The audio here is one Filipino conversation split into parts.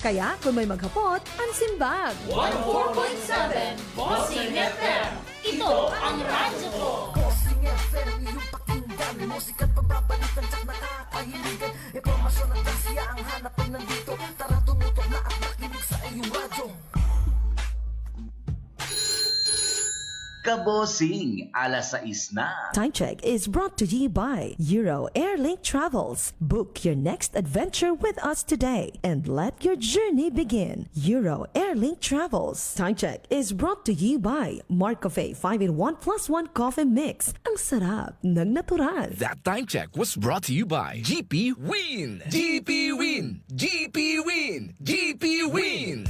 Kaya kung may maghapot, ang simbag. 14.7 Bossing FM. Ito ang radyo ko. Bossing FM, iyong pakinggan. Musika't pagbabalikan, tsak nakakahiligan. Impormasyon at tansiya ang hanap ay nandito. Tara tumutok na at makinig sa iyong radyo. Kabosing, alas 6 na. Time check is brought to you by Euro Airlink Travels. Book your next adventure with us today and let your journey begin. Euro Airlink Travels. Time check is brought to you by Marcofe 5-in-1 plus 1 coffee mix. Ang sarap ng natural. That time check was brought to you by GP Win! GP Win! GP Win! GP Win!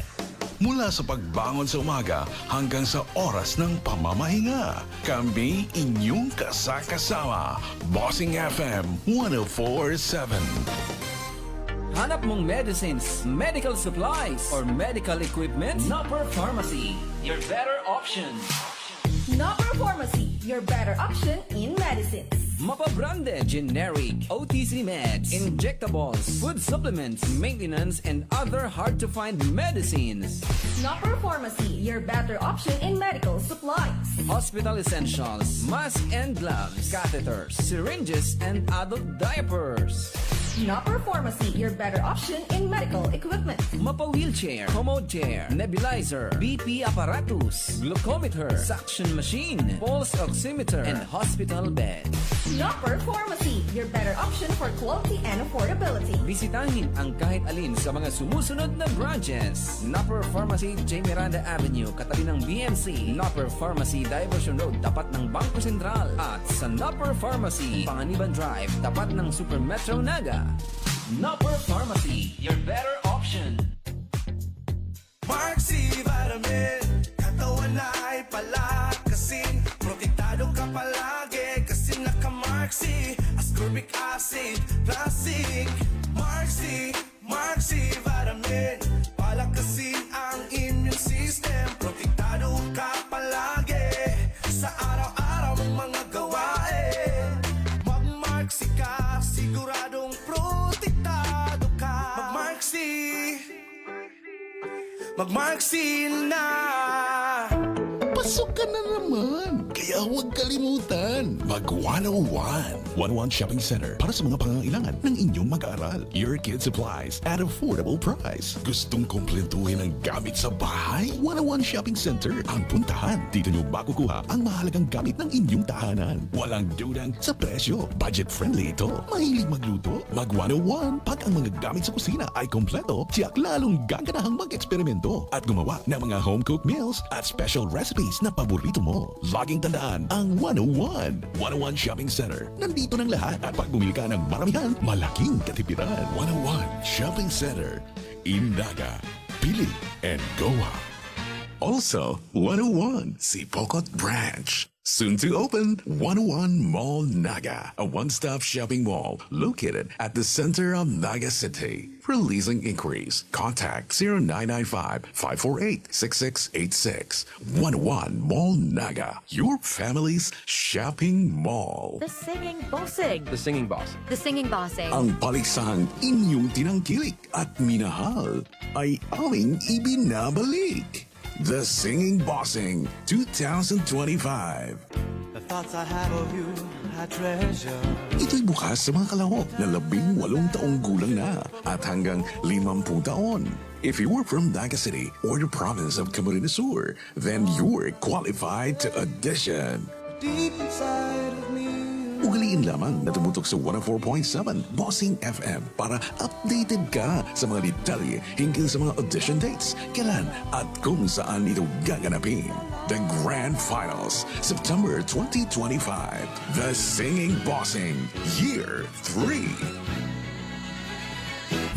Mula sa pagbangon sa umaga hanggang sa oras ng pamamahinga, kami inyong kasakasama. Bossing FM 104.7. Hanap mong medicines, medical supplies, or medical equipment? Nopper Pharmacy, your better option. Nopper Pharmacy, your better option in medicines. Mapabrande, generic, OTC meds, injectables, food supplements, maintenance, and other hard-to-find medicines. Nopper Pharmacy, your better option in medical supplies. Hospital essentials, masks and gloves, catheters, syringes, and adult diapers. Nopper Pharmacy, your better option in medical equipment. Mapa-wheelchair, commode chair, nebulizer, BP apparatus, glucometer, suction machine, pulse oximeter, and hospital bed. Nopper Pharmacy, your better option for quality and affordability. Bisitahin ang kahit alin sa mga sumusunod na branches. Nopper Pharmacy, J. Miranda Avenue, katabi ng BMC. Nopper Pharmacy, Diversion Road, tapat ng Bangko Sentral. At sa Nopper Pharmacy, Panganiban Drive, tapat ng Super Metro Naga. Nopper Pharmacy, your better option. Marxy Vitamin, katawan na ay palakasin. Protektado ka palagi kasi naka-Marxy. Ascorbic acid, plastic. Marxy Vitamin, palakasin ang immune system. Protektado ka palagi sa araw-araw mong mga gawain. Mag-Marxy ka, siguradong protektado ka. Mag-Marxy na. Pasok ka na naman! Kaya huwag kalimutan, mag-101. 101 Shopping Center para sa mga pangangailangan ng inyong mag-aaral. Your kid supplies at affordable price. Gustong kumpletuhin ang gamit sa bahay? 101 Shopping Center ang puntahan. Dito nyo makukuha ang mahalagang gamit ng inyong tahanan. Walang dudang sa presyo. Budget-friendly ito. Mahilig magluto? Mag-101. Pag ang mga gamit sa kusina ay kompleto, tiyak lalong gaganahang mag-eksperimento at gumawa ng mga home-cooked meals at special recipes na paborito mo. Laging tandaan ang 101. 101 Shopping Center. Nandito ng lahat at pag bumili ka ng maramihan, malaking katipiran. 101 Shopping Center. Indaga, Pili, and Goa. Also, 101 Sipokot Branch. Soon to open, 101 Mall Naga, a one-stop shopping mall located at the center of Naga City. For leasing inquiries, contact 0995-548-6686. 101 Mall Naga, your family's shopping mall. The Singing Bossing. The Singing Boss. The Singing Bossing. Ang palisang inyong tinangkilik at minahal ay aming ibinabalik. The Singing Bossing 2025. The thoughts I have of you, I treasure. Ito'y bukas sa mga kalahok na 18 taong gulang na at hanggang 50 taon. If you are from Naga City or the province of Camarines Sur, then you're qualified to audition. Deep inside of me. Ugaliin lamang na tumutok sa 104.7 Bossing FM para updated ka sa mga detalye hinggil sa mga audition dates, kailan at kung saan ito gaganapin. The Grand Finals, September 2025. The Singing Bossing, Year 3.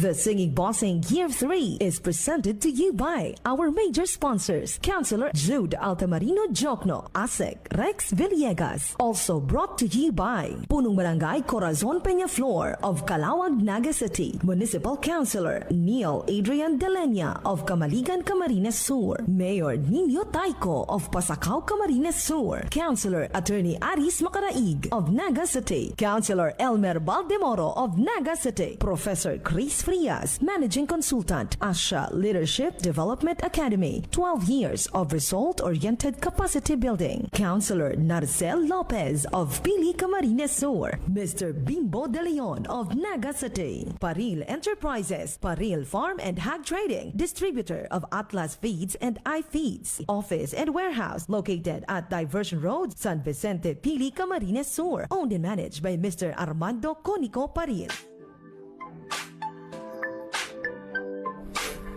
The Singing Bossing Year 3 is presented to you by our major sponsors, Councilor Jude Altamarino Jokno, ASEC, Rex Villegas. Also brought to you by Punong Barangay Corazon Peñaflor of Calawag, Naga City, Municipal Councilor Neil Adrian Delenya of Camaligan, Camarines Sur, Mayor Nino Taiko of Pasacao, Camarines Sur, Councilor Attorney Aris Macaraig of Naga City, Councilor Elmer Baldemoro of Naga City, Professor Chris Frias, Managing Consultant, Asha Leadership Development Academy, 12 years of result-oriented capacity building. Counselor Narcel Lopez of Pili Camarines Sur, Mr. Bimbo De Leon of Naga City, Paril Enterprises, Paril Farm and Hog Trading, distributor of Atlas Feeds and iFeeds, office and warehouse located at Diversion Road, San Vicente, Pili Camarines Sur, owned and managed by Mr. Armando Conico Paril.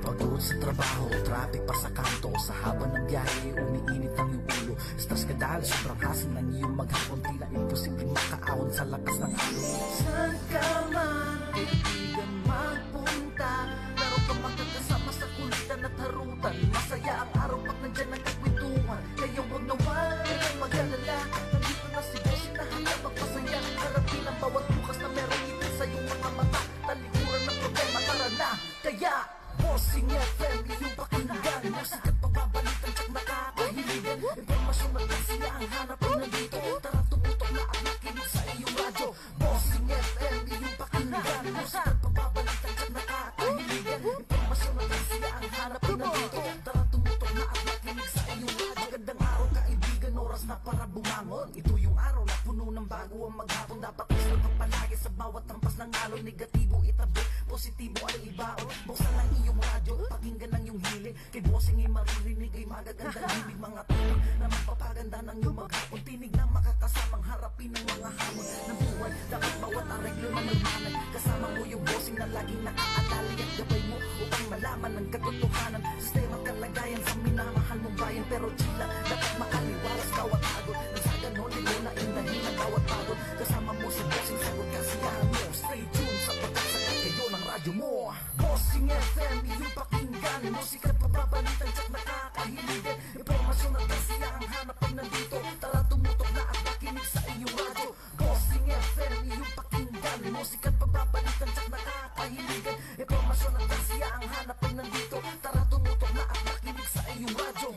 Pagod sa trabaho, traffic pa sa kanto. Sa haba ng biyahe, umiinit ang iyong ulo. Stress ka dahil sobrang hassle ng iyong maghapon. Tila imposibleng makaahon sa lakas ng alon. Saan ka man, kaibigan magpunta. Laro ka magkakasama sa kulitan at harutan. Masaya ang araw pag nandyan ang kakwentuhan. Kaya huwag nawala, mag-alala. Nandito na si Bossing na handa magpasaya. Harapin ang bawat bukas na meron itin sa iyong mga mata. Talikuran ng problema, tara na. Kaya Bossing FM, iyong pakinggan. Musik at pagbabalitan, tsak nakakahiligan. Impormasyon at siya ang hanapin nandito. Tara tumutok na at makinig sa iyong radyo. Bossing FM, iyong pakinggan. Musik at pagbabalitan, tsak nakakahiligan. Impormasyon at siya ang hanapin nandito. Tara tumutok na at makinig sa iyong radyo. Magandang araw kaibigan, oras na para bumangon. Ito yung araw na puno ng bago ang maghapon. Dapat isang kapalagi sa bawat tampas ng alon. Negatibo itabi, positibo ay ibaon. Buksan ang iyong radyo, pakinggan ang iyong hiling. Kay Bossing ay maririnig ay magagandang himig. Mga tinig na magpapaganda ng iyong maghapon. Tinig na makakasamang harapin ng mga hamon ng buhay. Dapat bawat areglo na nagmanay. Kasama mo yung Bossing na laging nakaalalay at gabay mo upang malaman ang katotohanan. Sistema kalagayan sa minamahal mong bayan. Pero chila, dapat makaliwalas bawat agod. Nang sa ganon, hindi na indahin ang bawat pagod. Kasama mo si Bossing, sagot kasiyahan mo. Stay tuned sa pagkasagat kayo ng radyo mo. Bossing FM, iyong pakinggan. Musika at pababalitan, tsak nakakahiligan. Impormasyon at kasiya ang hanap ay nandito. Tara tumutok na at makinig sa iyong radyo. Bossing FM, iyong pakinggan. Musika at pababalitan, tsak nakakahiligan. Impormasyon at kasiya ang hanap ay nandito. Tara tumutok na at makinig sa iyong radyo.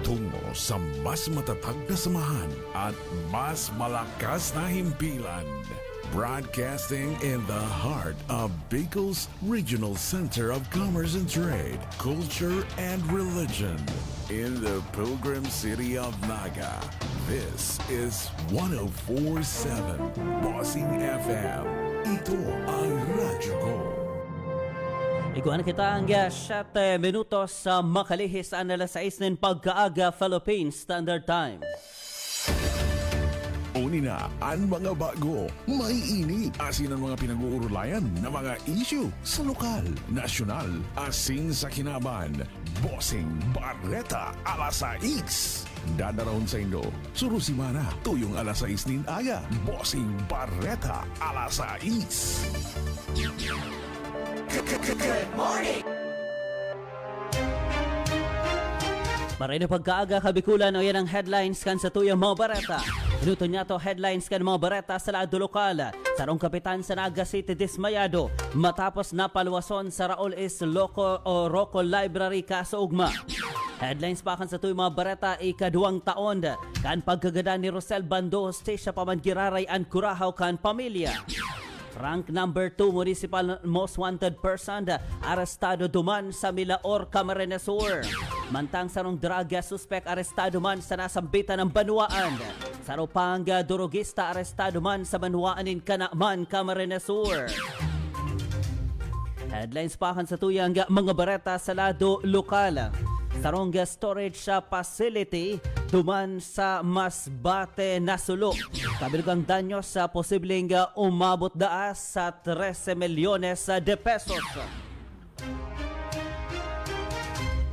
Tungo sa mas matatag na samahan at mas malakas na himpilan. Broadcasting in the heart of Bicol's Regional Center of Commerce and Trade, Culture and Religion. In the Pilgrim City of Naga, this is 104.7 Bossing FM. Ito ang radyo ko. Iguan kita ang 7 minutos sa makalihis ang alas 6 ng pagkaaga Philippine Standard Time. Una ang mga bago, may init, asin ang mga pinag-uurulayan na mga issue sa lokal, nasyonal, asin sa kinaban. Bossing Barreta alas 6. Dadaraon sa Indo, Surusimana, tuyong alas 6 nin aga. Bossing Barreta alas 6. Good morning! Maray na pagkaaga kabikulan o yan ang headlines kan sa tuyang mga bareta. Minuto niya to headlines kan mga bareta sa lado lokal. Sarong kapitan sa Naga City dismayado matapos napalwason sa Raul is Rocco Library kasaugma. Headlines pa kan sa tuyang mga bareta ikaduwang taon kan pagkagada ni Rosel Bando Station pamangiraray ang kurahaw kan pamilya. Rank number 2 municipal most wanted person arestado duman sa Milaor, Camarines Sur. Mantang sarong draga suspect arestado man sa nasambitan ng Banwaan. Sarupang durugista arestado man sa Banwaanin Kanaman, Camarines Sur. Headlines pa kan sa tuyang mga bareta sa lado lokal. Sarong storage facility duman sa Masbate, Nasulo. Kabilugang danyo sa posibleng umabot daas sa 13 milyones de pesos.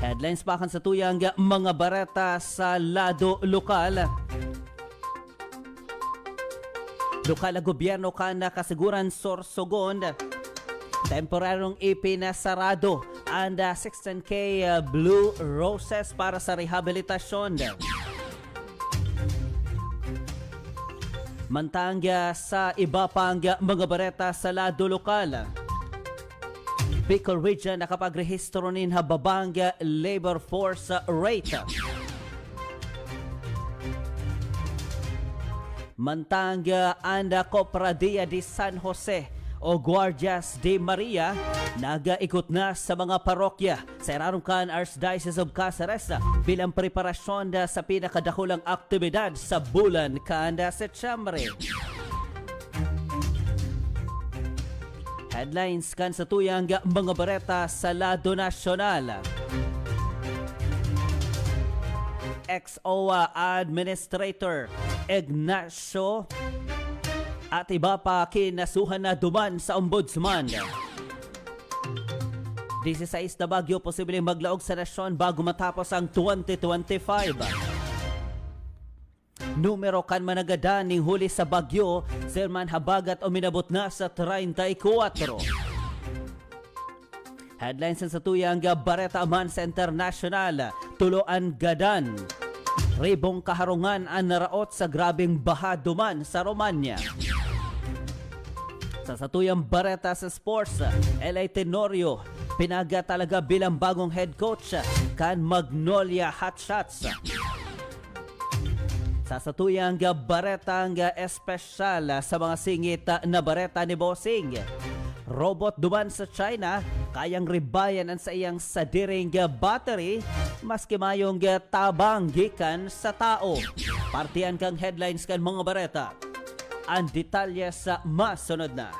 Headlines pa kan sa tuyang mga bareta sa lado lokal. Lokal na gobyerno kan nakasiguran Sorsogon. Temporaryong ipinasarado ang 16K Blue Roses para sa rehabilitasyon. Mantangga sa iba pang mga bareta sa lado lokal. Bicol Region nakapagrehistro nin hababang labor force rate. Mantang anda Cofradia de San Jose o Guardias de Maria nagaikot na sa mga parokya sa Irarungkan Archdiocese of Caceres bilang preparasyon sa pinakadakulang aktibidad sa bulan kanda Setyembre. Headlines kan sa tuyang mga bareta sa lado nasyonal. XOA Administrator Ignacio at iba pa kinasuhan na duman sa ombudsman. 16 na bagyo posibleng maglaog sa nasyon bago matapos ang 2025. Numero kan managada ning huli sa bagyo, serman habagat o minabot na sa 34. Headlines sa tuyang Bareta man sa international, tuloan gadan. Ribong kaharungan ang naraot sa grabing baha duman sa Romania. Sa satuyang bareta sa sports, LA Tenorio pinaga talaga bilang bagong head coach kan Magnolia Hotshots. Sa satuyang baretang espesyal sa mga singit na bareta ni Bossing, robot duman sa China kayang ribayan ang sa iyang sadiring battery maski mayong tabang gikan sa tao. Partiyan kang headlines kan mga bareta. Ang detalye sa masunod na.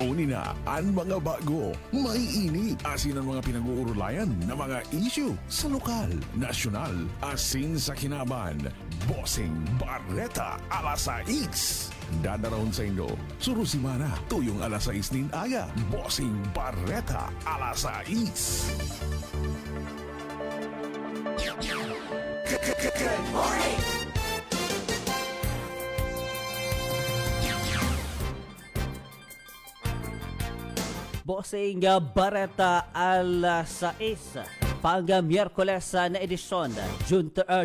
Uni na ang mga bago, may init, asin ang mga pinag-uurulayan na mga issue sa lokal, nasyonal, asin sa kinaban. Bossing Bareta alas 6. Dadarahon sa Indo, Surusimana, tuyong alas 6 nin aga. Bossing Bareta alas 6. Good morning! Bossing Bareta alas 6 pang Miyerkules na edisyon,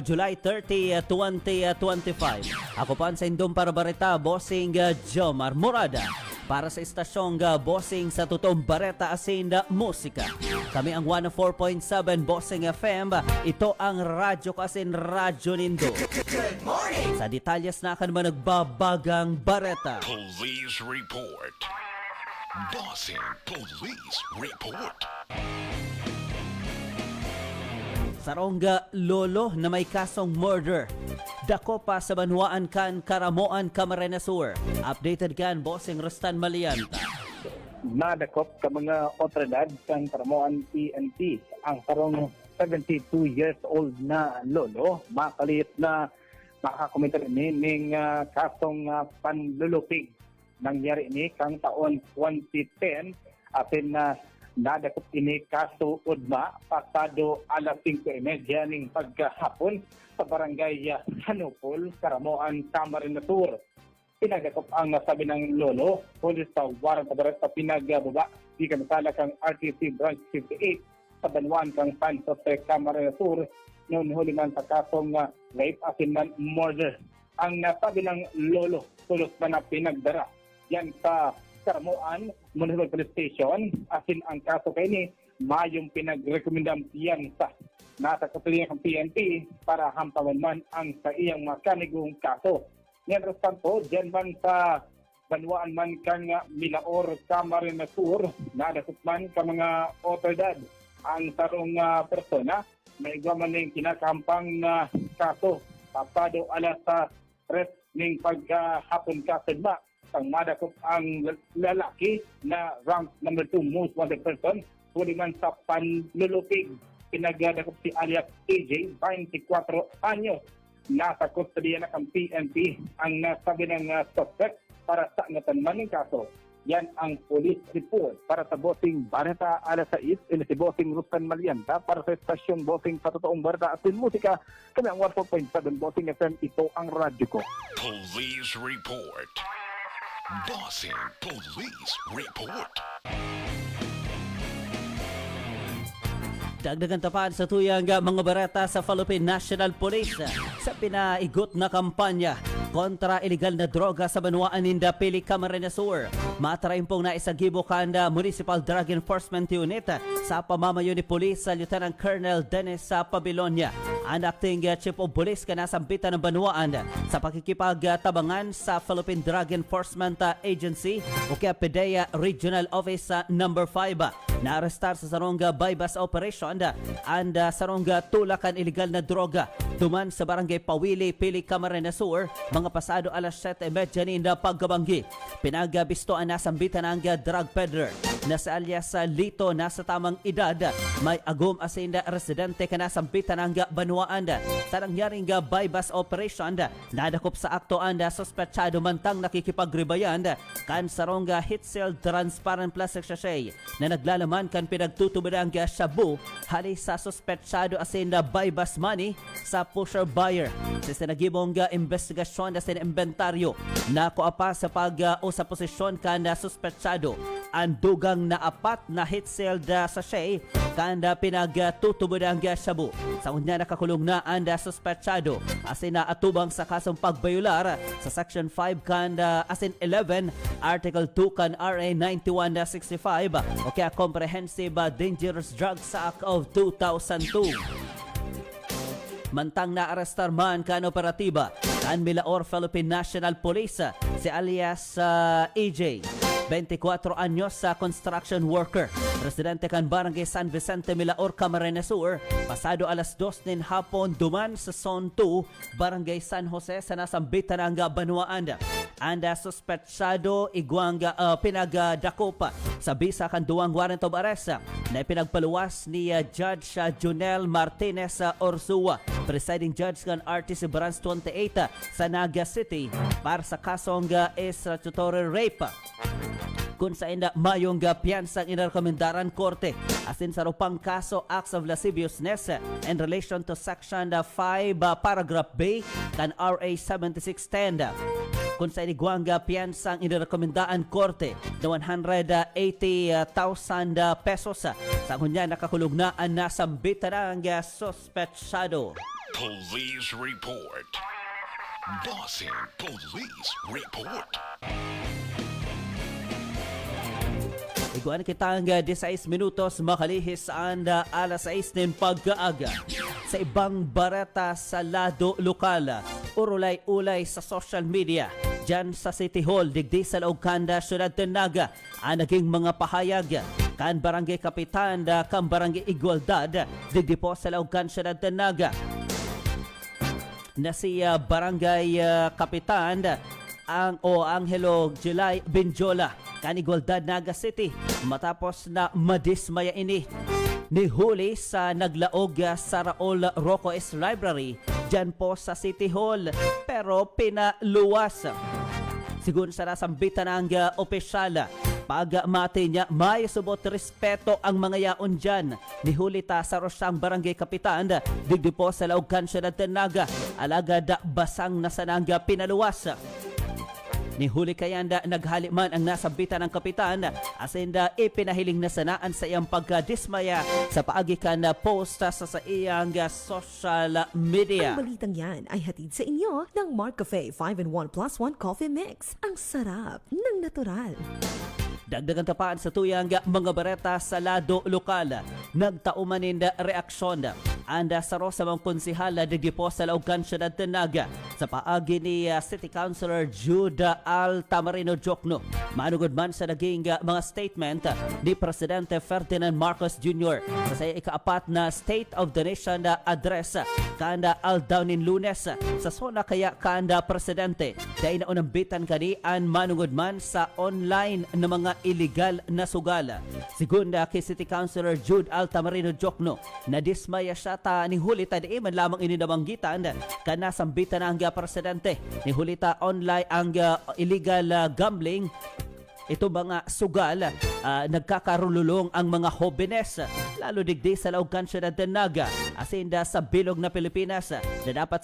July 30, 2025. Ako pa sa Indong para Bareta, Bossing Jomar Morada. Para sa istasyong Bossing sa totoong Bareta asin musika. Kami ang 104.7 Bossing FM. Ito ang radyo kasin Radyo Nindo. Sa detalyes na akan managbabagang Bareta. Police Report. Bossing Police Report. Sarongga lolo na may kasong murder. Dako pa sa Banwaan kan Karamoan, Camarines Sur. Updated kan Bossing Rustan Malianta. Nadakop ka mga otoridad kan Karamoan PNP ang karong 72 years old na lolo makalit na makakomitar ini ning kasong panlulupig. Nangyari ini kang taon 2010 atin na nadakop ini kaso udma pasado alas 5:30 ning pagkahapon sa barangay Hanupol, Karamoan, Camarines Sur. Pinagakop ang nasabi ng lolo, pulis sa warang kabaret sa pinagbaba di kamasala kang RTC Branch 58 sa Banwaan kang San Jose, Camarines Sur noon huli man sa kasong rape asin man murder. Ang nasabi ng lolo, tulos man na pinagdara yan sa Karamoan Municipal Police Station asin ang kaso kay ni mayong pinagrekomendam yan sa nasa katulingan ng PNP para hampawan man ang sa iyang makanigong kaso. Yan restanto, dyan man sa Banwaan man kang Milaor, Camarines Sur, nadasot man ka mga otoridad ang sarong persona na igwa man ng kinakampang na kaso pasado alas sa res ng paghapon kasadma. Ang madakop ang lalaki na rank number 2 most wanted person, huli man sa panlulupig. Pinagadakop si alias AJ, 24 anyos. Nasa kustodiya na ang PNP ang nasabi ng suspect para sa ngatan man ng kaso. Yan ang police report para sa Bossing Bareta alas 6. Ini si Bossing Rustan Malianta para sa estasyong Bossing sa totoong Bareta at musika. Kami ang 104.7 Bossing FM. Ito ang radyo ko. Police Report. Bossing Police Report. Dagdagan tapan sa tuyang mga bareta sa Philippine National Police sa pinaigot na kampanya kontra illegal na droga sa Banwaan Inda Pili, Camarines Sur. Matarayin pong naisagibo kanda Municipal Drug Enforcement Unit sa pamamayo ni Police Lieutenant Colonel Dennis Pabilonia. ang acting chief of police kanasambitan ng Banuaan sa pakikipagtabangan sa Philippine Drug Enforcement Agency o kaya PDEA Regional Office number 5. Naarestar sa sarong bypass operation and sarong tulakan illegal na droga duman sa barangay Pawili, Pili, Camarines Sur, mga pasado alas 7:30 ni na pagkabanggi. Pinagabistoan na sambitan ang drug peddler na sa alias Lito na sa tamang edad. May agum asin residente kanasambitan ang Banuaan sa nangyaring bypass operation. Nadakop sa akto ang suspetsado mantang nakikipagribayan kan sarong Hitzel transparent plastic sachet na naglalaman kan pinagtutubad ang shabu hali sa suspetsado asin bypass money sa pusher buyer. Sa sinagibong investigasyon na sinimbentaryo na kuapa sa o sa posisyon kan suspetsado ang dugang na apat na Hitzel sachet kan pinagtutubad ang shabu. Sa unya nakakulong na ang suspetsado asin na atubang sa kasong pagbayular sa Section 5 kan asin 11 Article 2 kan RA 9165 o kaya Comprehensive Dangerous Drugs Act of 2002. Mantang naarestar man kan operatiba kan Milaor Philippine National Police si alias EJ 24 anyos sa construction worker. Residente kan Barangay San Vicente, Milaor, Camarines Sur. Pasado alas 2 nin hapon duman sa Zone 2, Barangay San Jose sa nasambitan ng Banuaan. Ang suspetsado igwang pinagdakopa sa bisa kan duwang warrant of arrest na pinagpaluwas ni Judge Junel Martinez Orsua, presiding judge kan RTC Branch 28 sa Naga City para sa kasong statutory rape kung sa inda mayong piyansang inarekomendaran korte asin sa rupang kaso acts of lasciviousness in relation to section 5 paragraph B kan RA 7610 kung sa inigwang piyansang inarekomendaan korte na 180,000 pesos sa kunya nakakulong na ang nasambitan ng suspetsado. Police report. Bossing Police report. Iguan kitang 16 minutos makalihis ang alas 6 nin pagkaaga. Sa ibang bareta sa lado lokal, urulay-ulay sa social media. Diyan sa City Hall, digdi sa Laugkanda, Syudad Tenaga, ang naging mga pahayag kan Barangay Kapitan kan Barangay Igualdad, digdi po sa Laugkanda, Syudad Tenaga. Na si Barangay Kapitan ang Angelo July Benjola kan Igualdad, Naga City matapos na madismaya ini ni huli sa naglaog sa Raul Rocoes Library dyan po sa City Hall pero pinaluwas. Sigun sa nasambitan ng opisyal pagmati niya may subot respeto ang mga yaon dyan ni hulita sa Rosyang Barangay Kapitan digdi po sa Laugkanda, Syudad Tenaga alagad basang nasananga pinaluwas. Ni huli kayanda naghaliman ang nasabitan ng kapitan asinda ipinahiling na sanaan sa iyang pagkadismaya sa paagikan na post sa iyang social media. Ang balitang yan ay hatid sa inyo ng Mark Cafe 5-in-1 plus 1 coffee mix. Ang sarap ng natural. Dagdagan tapaan sa tuyang mga bareta sa lado lokal. Nagtaumanin na reaksyon. Anda sa Rosamang Konsihala digdi po sa Laugkanda, Syudad Tenaga sa paagi ni City Councilor Jude Altamarino Jokno. Manugod man sa naging mga statement ni Presidente Ferdinand Marcos Jr. sa ika-4 na State of the Nation address kanda aldawnin Lunes sa sona kaya kanda Presidente dahil naunambitan kani an manugod man sa online na mga illegal na sugal. Segunda kay City Councilor Jude Altamarino Jokno na dismaya siya ta ni hulita di man lamang ininabanggitan kana sambitan ang Presidente ni hulita online ang illegal gambling. Ito mga sugal, nagkakarululong ang mga hobenes, lalo digdi sa Laugkanda, Syudad Tenaga, asinda sa bilog na Pilipinas na dapat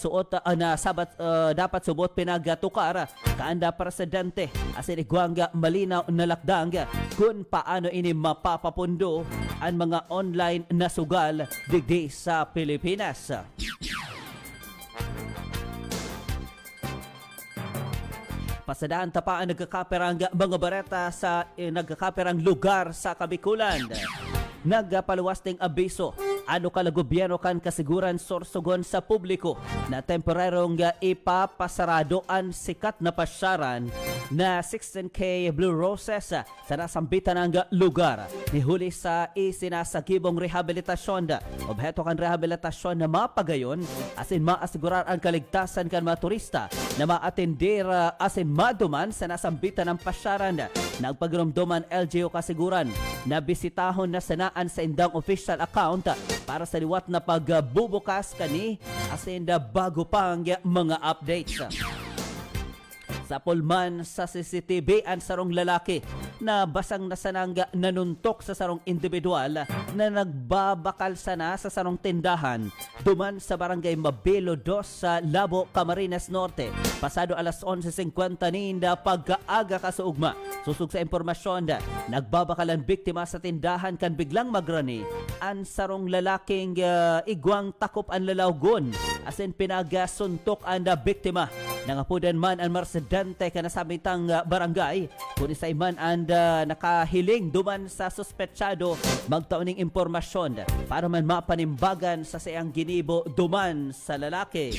dapat subot pinagatukar kaanda Presidente asin igwang malinaw na lakdang kung paano ini mapapapundo ang mga online na sugal digdi sa Pilipinas. Pasadaan tapaan nagkakaperang mga bareta sa nagkakaperang lugar sa Kabikulan. Nagpaluwas ng abiso ano kala gobyerno kan kasiguran sorsogon sa publiko na temporarong ipapasarado ang sikat na pasyaran na 16K Blue Roses sa nasambitan ng lugar ni huli sa isinasagibong rehabilitasyon. Obheto kan rehabilitasyon na mapagayon asin maasigurar ang kaligtasan kan mga turista na maatendir asin maduman sa nasambitan ng pasyaran. Nagpagramdoman LGU kasiguran na bisitahon na sanaan sa indang official account para sa liwat na pagbubukas kani asin bago pang mga updates. Sa pulman sa CCTV ang sarong lalaki na basang nasanang nanuntok sa sarong individual na nagbabakal sana sa sarong tindahan duman sa barangay Mabelo 2 sa Labo, Camarines Norte. Pasado alas 11:50 ninda pagkaaga kasuugma. Susug sa impormasyon, nagbabakalan biktima sa tindahan kan biglang magrani ang sarong lalaking igwang takop ang lalawgon asin pinagasuntok ang biktima. Nangapudan man ang marsidente kanasamitang barangay kung isay man ang nakahiling duman sa suspetsado magtauning impormasyon para man mapanimbagan sa sayang ginibo duman sa lalaki.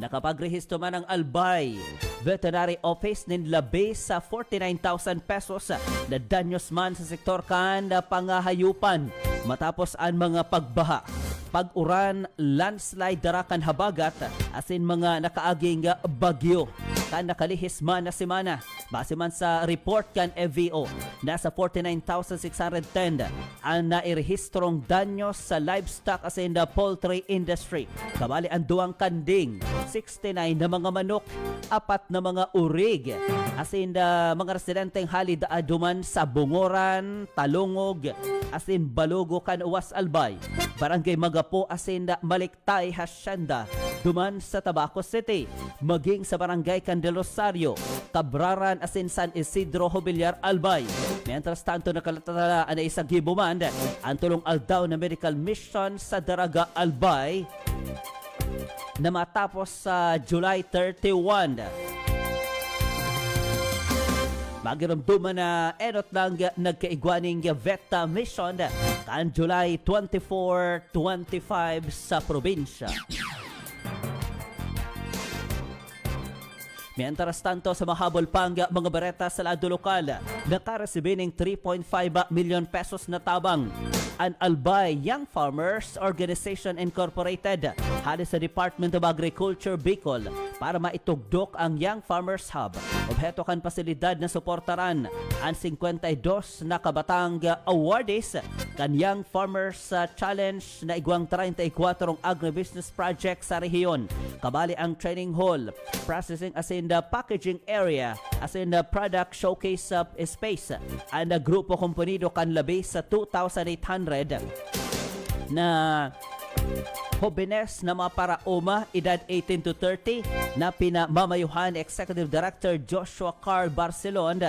Nakapagrehistro man ang Albay Veterinary Office nin labi sa 49,000 pesos na danyos man sa sektor kan pangahayupan matapos ang mga pagbaha, pag-uran, landslide darakan habagat asin mga nakaaging bagyo kan nakalihis man na semana. Base man sa report kan FVO, nasa 49,610 ang nairehistrong danyos sa livestock asin the poultry industry. Kabali ang duwang kanding, 69 na mga manok, 4 na mga urig, asin mga residenteng halid aduman sa Bungoran, Talungog, asin Balugo kan Uwas Albay, Barangay Magapo asin Maliktay, Hacienda, duman sa Tabaco City, maging sa Barangay Del Rosario, Cabraran asin San Isidro, Jobillar, Albay. Mientras tanto nakalatala na isang gibuman ang tulong aldaw na medical mission sa Daraga, Albay na matapos sa July 31. Magiramduman na enot lang nagkaigwaning VETA mission kan July 24-25 sa probinsya. Mientras tanto sa mahabol pang mga bereta sa lado lokal, nakaresibe ng 3.5 million pesos na tabang ang Albay Young Farmers Organization Incorporated halis sa Department of Agriculture Bicol para maitugdok ang Young Farmers Hub. Obheto kan pasilidad na suportaran ang 52 na kabatang awardees kan Young Farmers Challenge na igwang 34 agribusiness project sa rehiyon. Kabali ang training hall, processing asin the packaging area asin the product showcase space ang grupo komponido kan labi sa 2,800 na Hobenes na mga paraoma edad 18 to 30 na pinamamayuhan Executive Director Joshua Carl Barcelon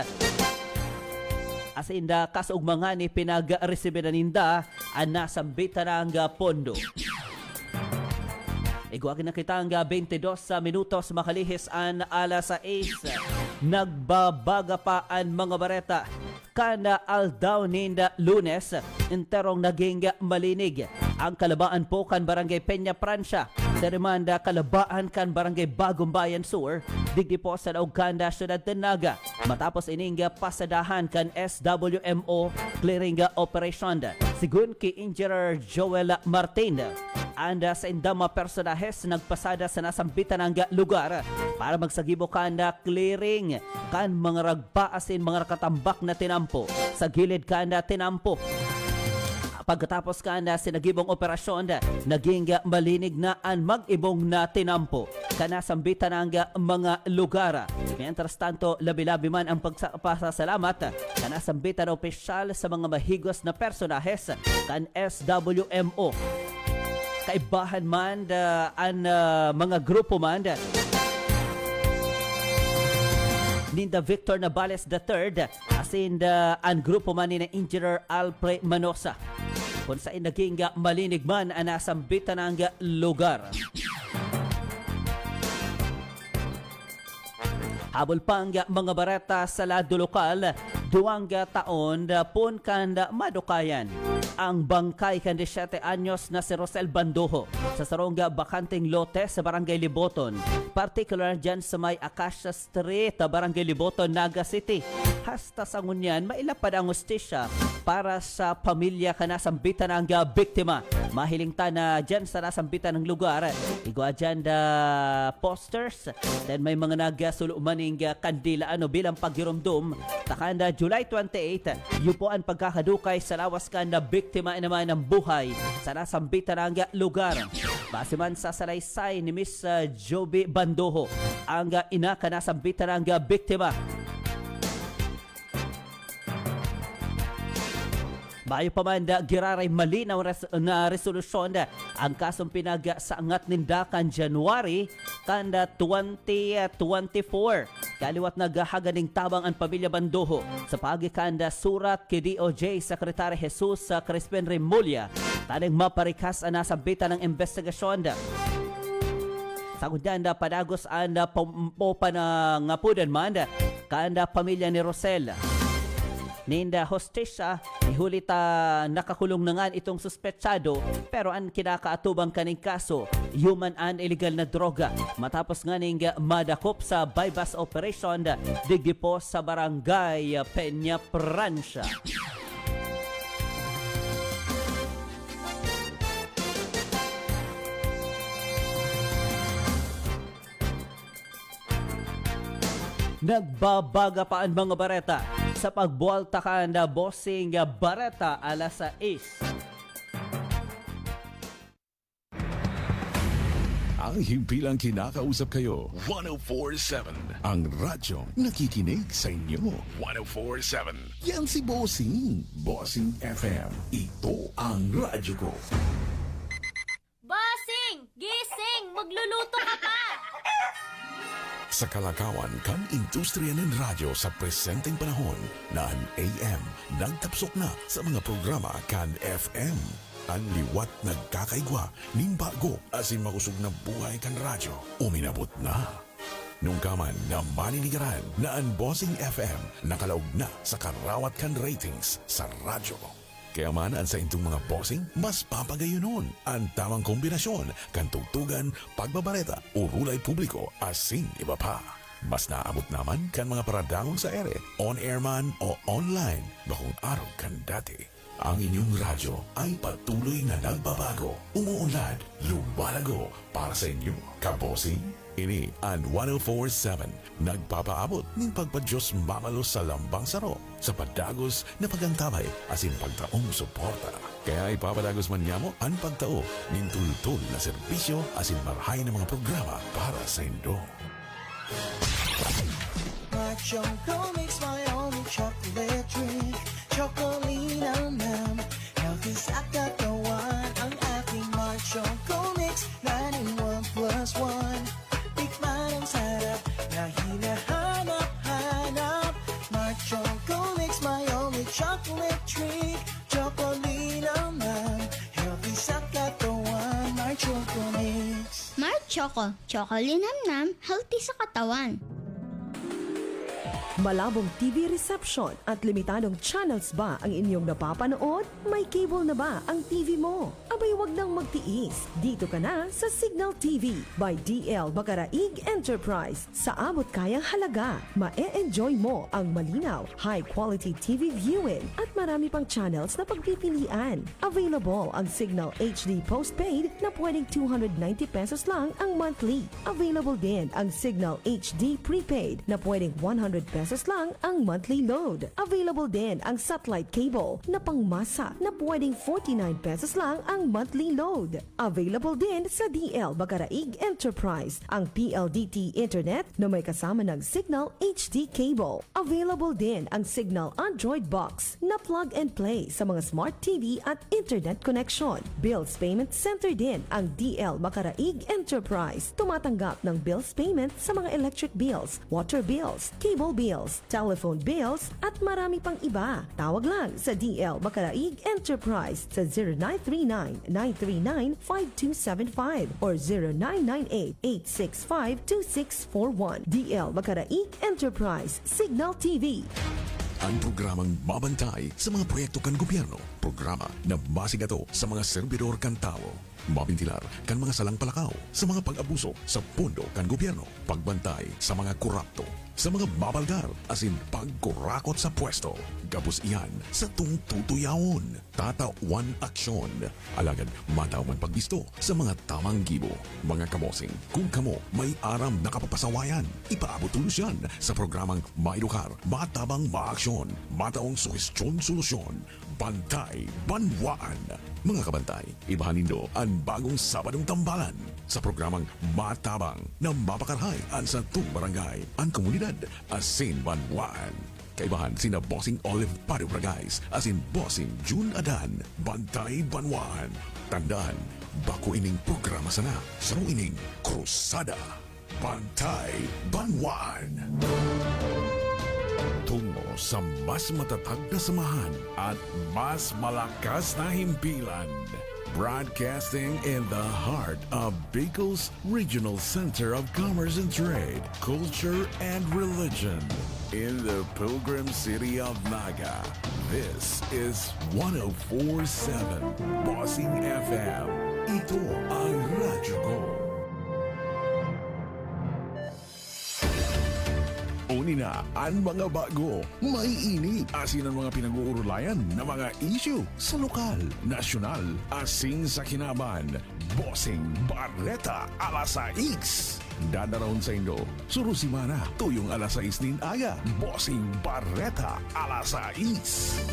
as in the kasuugmangan ni pinag-resibe na ninda ang nasambitan ng pondo. Iguagin na kita ang 22 minutos makalihis ang alas 6. Nagbabaga pa ang mga bareta kana aldaw ninda Lunes interong naging malinig ang kalabaan po kan Barangay Peña Francia Terimanda kalabaan kan Barangay Bagong Bayan Sur digdi po sa Lauganda Ciudad de Naga matapos ining pasadahan kan SWMO clearing operation sigun ki Engineer Joel Martin and sa indama personahes nagpasada sa nasambitan ng lugar para magsagibo kan clearing kan mga ragpaasin mga nakatambak na tinampo sa gilid kan tinampo. Pagkatapos kan sinagibong operasyon naging malinig na ang mag-ibong na tinampo kana sambitan ng mga lugar. Mientras tanto labi-labi man ang pagpasasalamat kana sambitan opisyal sa mga mahigos na personahes kan SWMO. Kaibahan man ang mga grupo man ninda Victor Navales III asin ang grupo man ni na Engineer Alfred Manosa kung saan naging malinig man ang nasambitan ng lugar. Habol pang mga bareta sa lado lokal, duwang taon pun kan madukayan. ang bangkay kan 17 anyos na si Rosel Bandoho sa sarongga bakanteng lote sa Barangay Liboton. Particular dyan sa may Acacia Street, Barangay Liboton, Naga City. Hasta sa ngunyan, mailapad ang hustisya para sa pamilya ka nasambitan ang biktima. Mahiling ta na dyan sa nasambitan ng lugar. Igwa dyan da posters. Then may mga nagasulumaning kandila bilang paghirumdum. Takanda July 28, yupuan pagkakadukay sa lawas ka na biktima naman ng buhay sa nasambitan ng lugar. Base man sa salaysay ni Miss Joby Bandoho, ang ina ka nasambitan ng biktima. Bayo pa man giraray malinaw na resolusyon ang kasong pinagsaangat nindakan January kanda 2024. Kaliwat naghahaganing tabang ang pamilya Bandoho sa pagikanda surat kay DOJ Secretary Jesus Crispin Remulla taning maparikas ang nasabitan ng investigasyon. Sagudan da padagos anda pompo na ngapudan man kanda pamilya ni Rosel. Ninda hostisya, ihulita nakakulong na nga itong suspetsado pero ang kinakaatubang kaning kaso, human and illegal na droga. Matapos nga ning madakop sa bypass operation digdi po sa Barangay Peña Francia. Nagbabaga pa ang mga bareta sa pagbualta ka na bossing bareta alas 6. Ang himpilang kinakausap kayo, 104.7. Ang radyong nakikinig sa inyo, 104.7. Yan si Bossing. Bossing FM. Ito ang radyo ko. Bossing! Gising! Magluluto ka pa! Sa kalakawan kan industriya ng radyo sa presenteng panahon na ang AM nagtapsok na sa mga programa kan FM. Ang liwat nagkakaigwa ning bago asin makusog na buhay kan radyo uminabot na. Nung kaman na maninigaran na ang Bossing FM nakalaog na sa karawat kan ratings sa radyo. Kaya man ang sa intong mga bossing, mas papagayunon ang tamang kombinasyon kan tugtugan, pagbabareta o rulay publiko asin iba pa. Mas naabot naman kan mga paradangong sa ere, on-air man o online, bakong araw kan dati. Ang inyong radyo ay patuloy na nagbabago, umuunlad, lumalago para sa inyo, kabossing. Ini ang 104.7 nagpapaabot ng pagpadyos mamalo sa lambang saro sa padagos na pagantabay asin pagtaong suporta. Kaya ipapadagos man niya mo ang pagtao ng tultul na serbisyo asin marhay na mga programa para sa indo. My Choco makes my only chocolate drink. Chocolina nam, healthy sa katawan. Ang aking My Choco mix, 9-in-1+1. Tikman ang sarap na hinahanap-hanap. My Choco makes my only chocolate drink. Chocolina nam, healthy sa katawan. My Choco mix. Mark Choco, Chocolinamnam, healthy sa katawan. Malabong TV reception at limitadong channels ba ang inyong napapanood? May cable na ba ang TV mo? Abay wag nang magtiis. Dito ka na sa Signal TV by DL Bacaraig Enterprise. Sa abot kayang halaga, ma-e-enjoy mo ang malinaw, high-quality TV viewing at marami pang channels na pagpipilian. Available ang Signal HD Postpaid na pwedeng 290 pesos lang ang monthly. Available din ang Signal HD Prepaid na pwedeng 100 pesos lang ang monthly load. Available din ang satellite cable na pangmasa na pwedeng 49 pesos lang ang monthly load. Available din sa DL Bacaraig Enterprise ang PLDT Internet na may kasama ng Signal HD cable. Available din ang Signal Android Box na plug and play sa mga smart TV at internet connection. Bills Payment Center din ang DL Bacaraig Enterprise. Tumatanggap ng bills payment sa mga electric bills, water bills, cable bills, telephone bills at marami pang iba. Tawag lang sa DL Bacaraig Enterprise sa 0939-939-5275 or 0998-865-2641. DL Bacaraig Enterprise, Signal TV. ang programang mabantay sa mga proyekto kan gobyerno. Programa na masigato sa mga servidor kan tao. Mabintilar kan mga salang palakaw sa mga pag-abuso sa pondo kan gobyerno. Pagbantay sa mga korapto, sa mga babalgar asin pagkurakot sa pwesto. Gabos iyan sa tungtutuyawon. Tatawan aksyon. Alagad matawan pagbisto sa mga tamang gibo. Mga kabosing, kung kamo may aram na kapapasawayan, ipaabot tulos yan sa programang Maedukar, Matabang Maaksyon, Mataong Suhestyon Solusyon, Bantay Banwaan. Mga kabantay, ibahanin do ang bagong Sabadong Tambalan sa programang Matabang na mapakarhay an sa tung barangay, ang komunidad asin Banwaan. Kaibahan sina Bossing Olive Paribragais asin Bossing June Adan, Bantay Banwaan. Tandaan, bako ining programa sana, saro ining Krusada, Bantay Banwaan. Tungo sa mas matatag na samahan at mas malakas na himpilan. Broadcasting in the heart of Bicol's Regional Center of Commerce and Trade, Culture and Religion. In the Pilgrim City of Naga, this is 104.7 Bossing FM. Ito ang radyo ko. Unina ang mga bago, may init, asin ang mga pinag-uurulayan na mga issue sa lokal, nasyonal, asin sa kinaban. Bossing Barreta alas 6. Dadaraon sa Indo, Surusimana, tuyong alas 6 din aga. Bossing Barreta alas 6.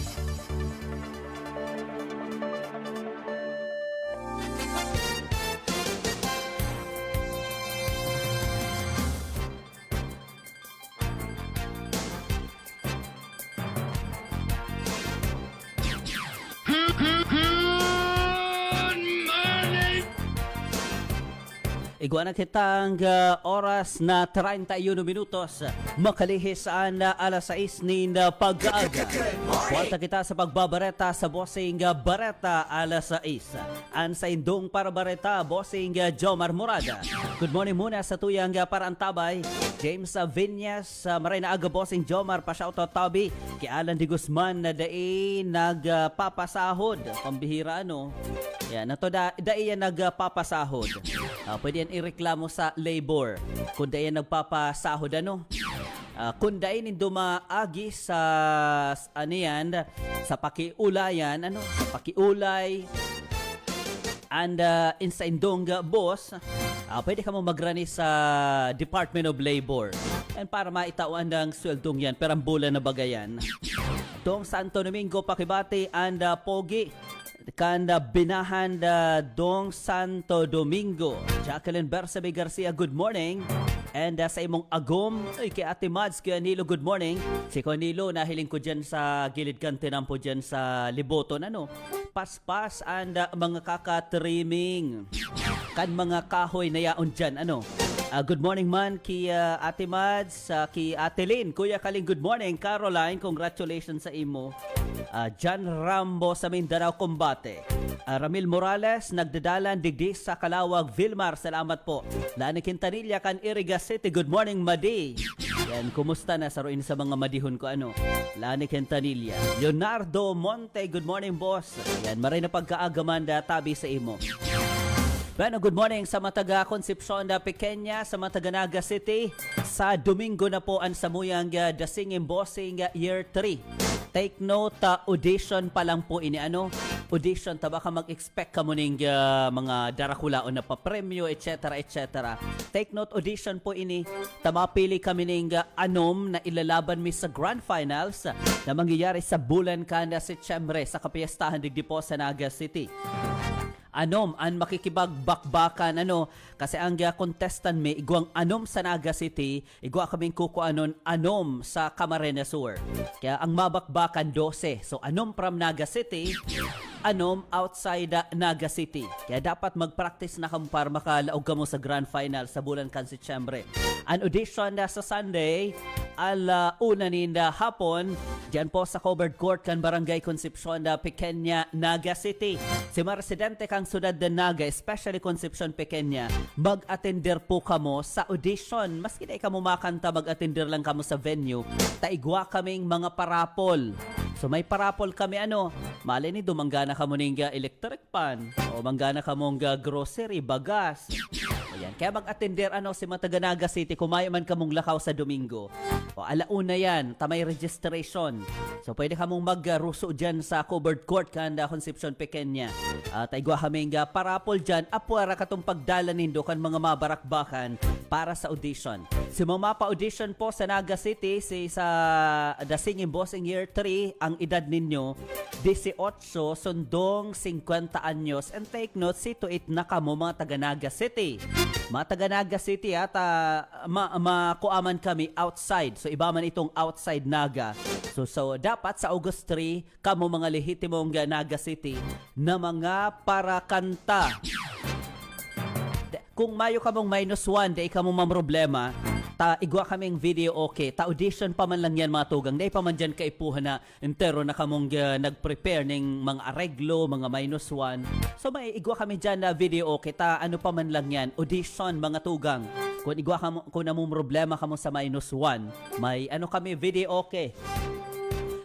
Iguana kitang oras na 31 minutos makalihis ang alas 6 nin pag-aaga. Kuwalta kita sa pagbabareta sa Bossing Barreta alas 6. An sa indong para bareta, Bossing Jomar Morada. Good morning muna sa tuyang Parantabay. James Vinyas, maray na aga Bossing Jomar, pa-shoutout tabi. Kay Alan Di Guzman na dai nagpapasahod. Pambihira ano. Yan, nato dai yan nagpapasahod. Pwede yan ireklamo sa labor kung dai yan nagpapasahod ano. Kung dai nindo maagi sa ano yan, sa pakiulayan ano, sa pakiulay and insa indong boss, pwede ka mo magrani sa Department of Labor and para maitawan ng sweldong yan perambulan na bagayan. Dong Santo Domingo Pakibati and Pogi kanda binahan Dong Santo Domingo. Jacqueline Bersabe Garcia, good morning. And sa imong agom, kay Ate Mads, kay Anilo, good morning. Si Conilo, nahiling ko dyan sa gilid kantinam po dyan sa Liboton, ano? Paspas and mga kaka-trimming. Kan mga kahoy na yaon dyan, ano? Good morning man kay Ate Mads, kay Ate Lynn, Kuya Kaling, good morning. Caroline, congratulations sa imo. John Rambo sa Mindanao Combate. Ramil Morales, nagdadalan digdi sa Kalawag, Vilmar, salamat po. Lani Quintanilla, kan Iriga City, good morning Madi. Yan, kumusta na saruin sa mga madihon ko ano? Lani Quintanilla. Leonardo Monte, good morning boss. Yan, maray na pagkaagaman tabi sa imo. Bueno, good morning sa mataga Concepcion da Pequeña, sa mataga Naga City. Sa Domingo na po ang samuyang Dasingin Bossing Year 3. Take note, audition pa lang po ini ano. Audition, baka mag-expect ka mo ng mga darakulaon na papremyo, etc. etc. Take note, audition po ini. Tamapili kami ng anom na ilalaban mi sa Grand Finals na mangyayari sa bulan kanda Setyembre sa kapiyastahan digdi po sa Naga City. Anom ang makikibagbakbakan ano kasi ang contestant may igwang anom sa Naga City, igwa kaming kukuanon anom sa Camarines Sur. Kaya ang mabakbakan 12. So anom from Naga City, outside Naga City. Kaya dapat mag-practice na kamo para makalaog kamo sa Grand Final sa bulan kan Setyembre. An audition sa Sunday, una ninda hapon, diyan po sa covered court kan Barangay Concepcion Pequeña, Naga City. Si mga residente kang sudad de Naga, especially Concepcion Pequeña, mag-attender po kamo sa audition. Maski na kamo makanta, mag-attender lang kamo sa venue. Taigwa kaming mga parapol. So may parapol kami mali ni dumanggana kamo ning electric pan o manggana kamong grocery, bagas. Ayan, kaya mag-attender si Mataganaga City kumayo man kamong lakaw sa Domingo. O alauna yan, tamay registration. So pwede kamong magruso dyan sa covered court kanda Concepcion Pequeña. Taigwa kaming parapol dyan, apwara katong pagdala nindo kan mga mabarakbakan para sa audition. Si mapa audition po sa Naga City, sa The Singing Bossing Year 3, ang edad ninyo 18 sundong 50 anyos, and take note, si to it na kamo mga taga Naga City. Mga taga Naga City makuaman kami outside. So iba man itong outside Naga. So dapat sa August 3 kamo mga lehitimong Naga City na mga parakanta. Kung mayo kamong -1, day kamo problema, igwa kaming video okay. Audition pa man lang yan mga tugang. Day pa man dyan kaipuhan na entero na kamong nag-prepare ng mga areglo, mga -1. So may igwa kami dyan na video okay. Ano pa man lang yan, audition mga tugang. Kung igwa kamo, kung namong problema kamo sa -1, may kami video okay.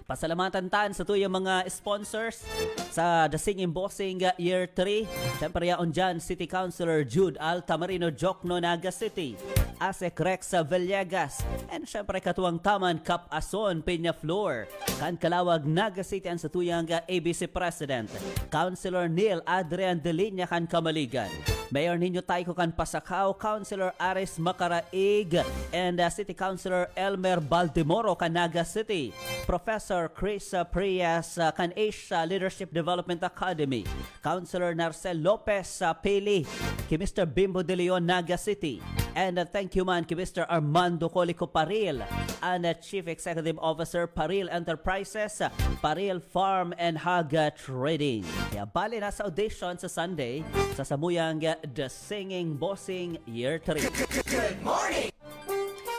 Pasalamatan sa tuyang mga sponsors sa The Singing Bossing Year 3. Siyempre yaon dyan, City Councilor Jude Altamarino Jocno, Naga City. Asek Rex Villegas. And siyempre katuwang taman Cap Ason Peñaflor. Kan Kalawag, Naga City ang sa tuyang ABC President. Councilor Neil Adrian De Linya kan Kamaligan. Mayor Ninyo Taiko kan Pasakaw, Councilor Aris Macaraig, and City Councilor Elmer Baldemoro kan Naga City. Professor Chris Prias kan Asia Leadership Development Academy. Councilor Narcel Lopez Pili, ki Mr. Bimbo De Leon, Naga City. And thank you man ki Mr. Armando Colico Paril, and Chief Executive Officer Paril Enterprises, Paril Farm and Hog Trading. Kaya bali na sa audition sa Sunday sa samuyang The Singing Bossing Year 3. Good morning!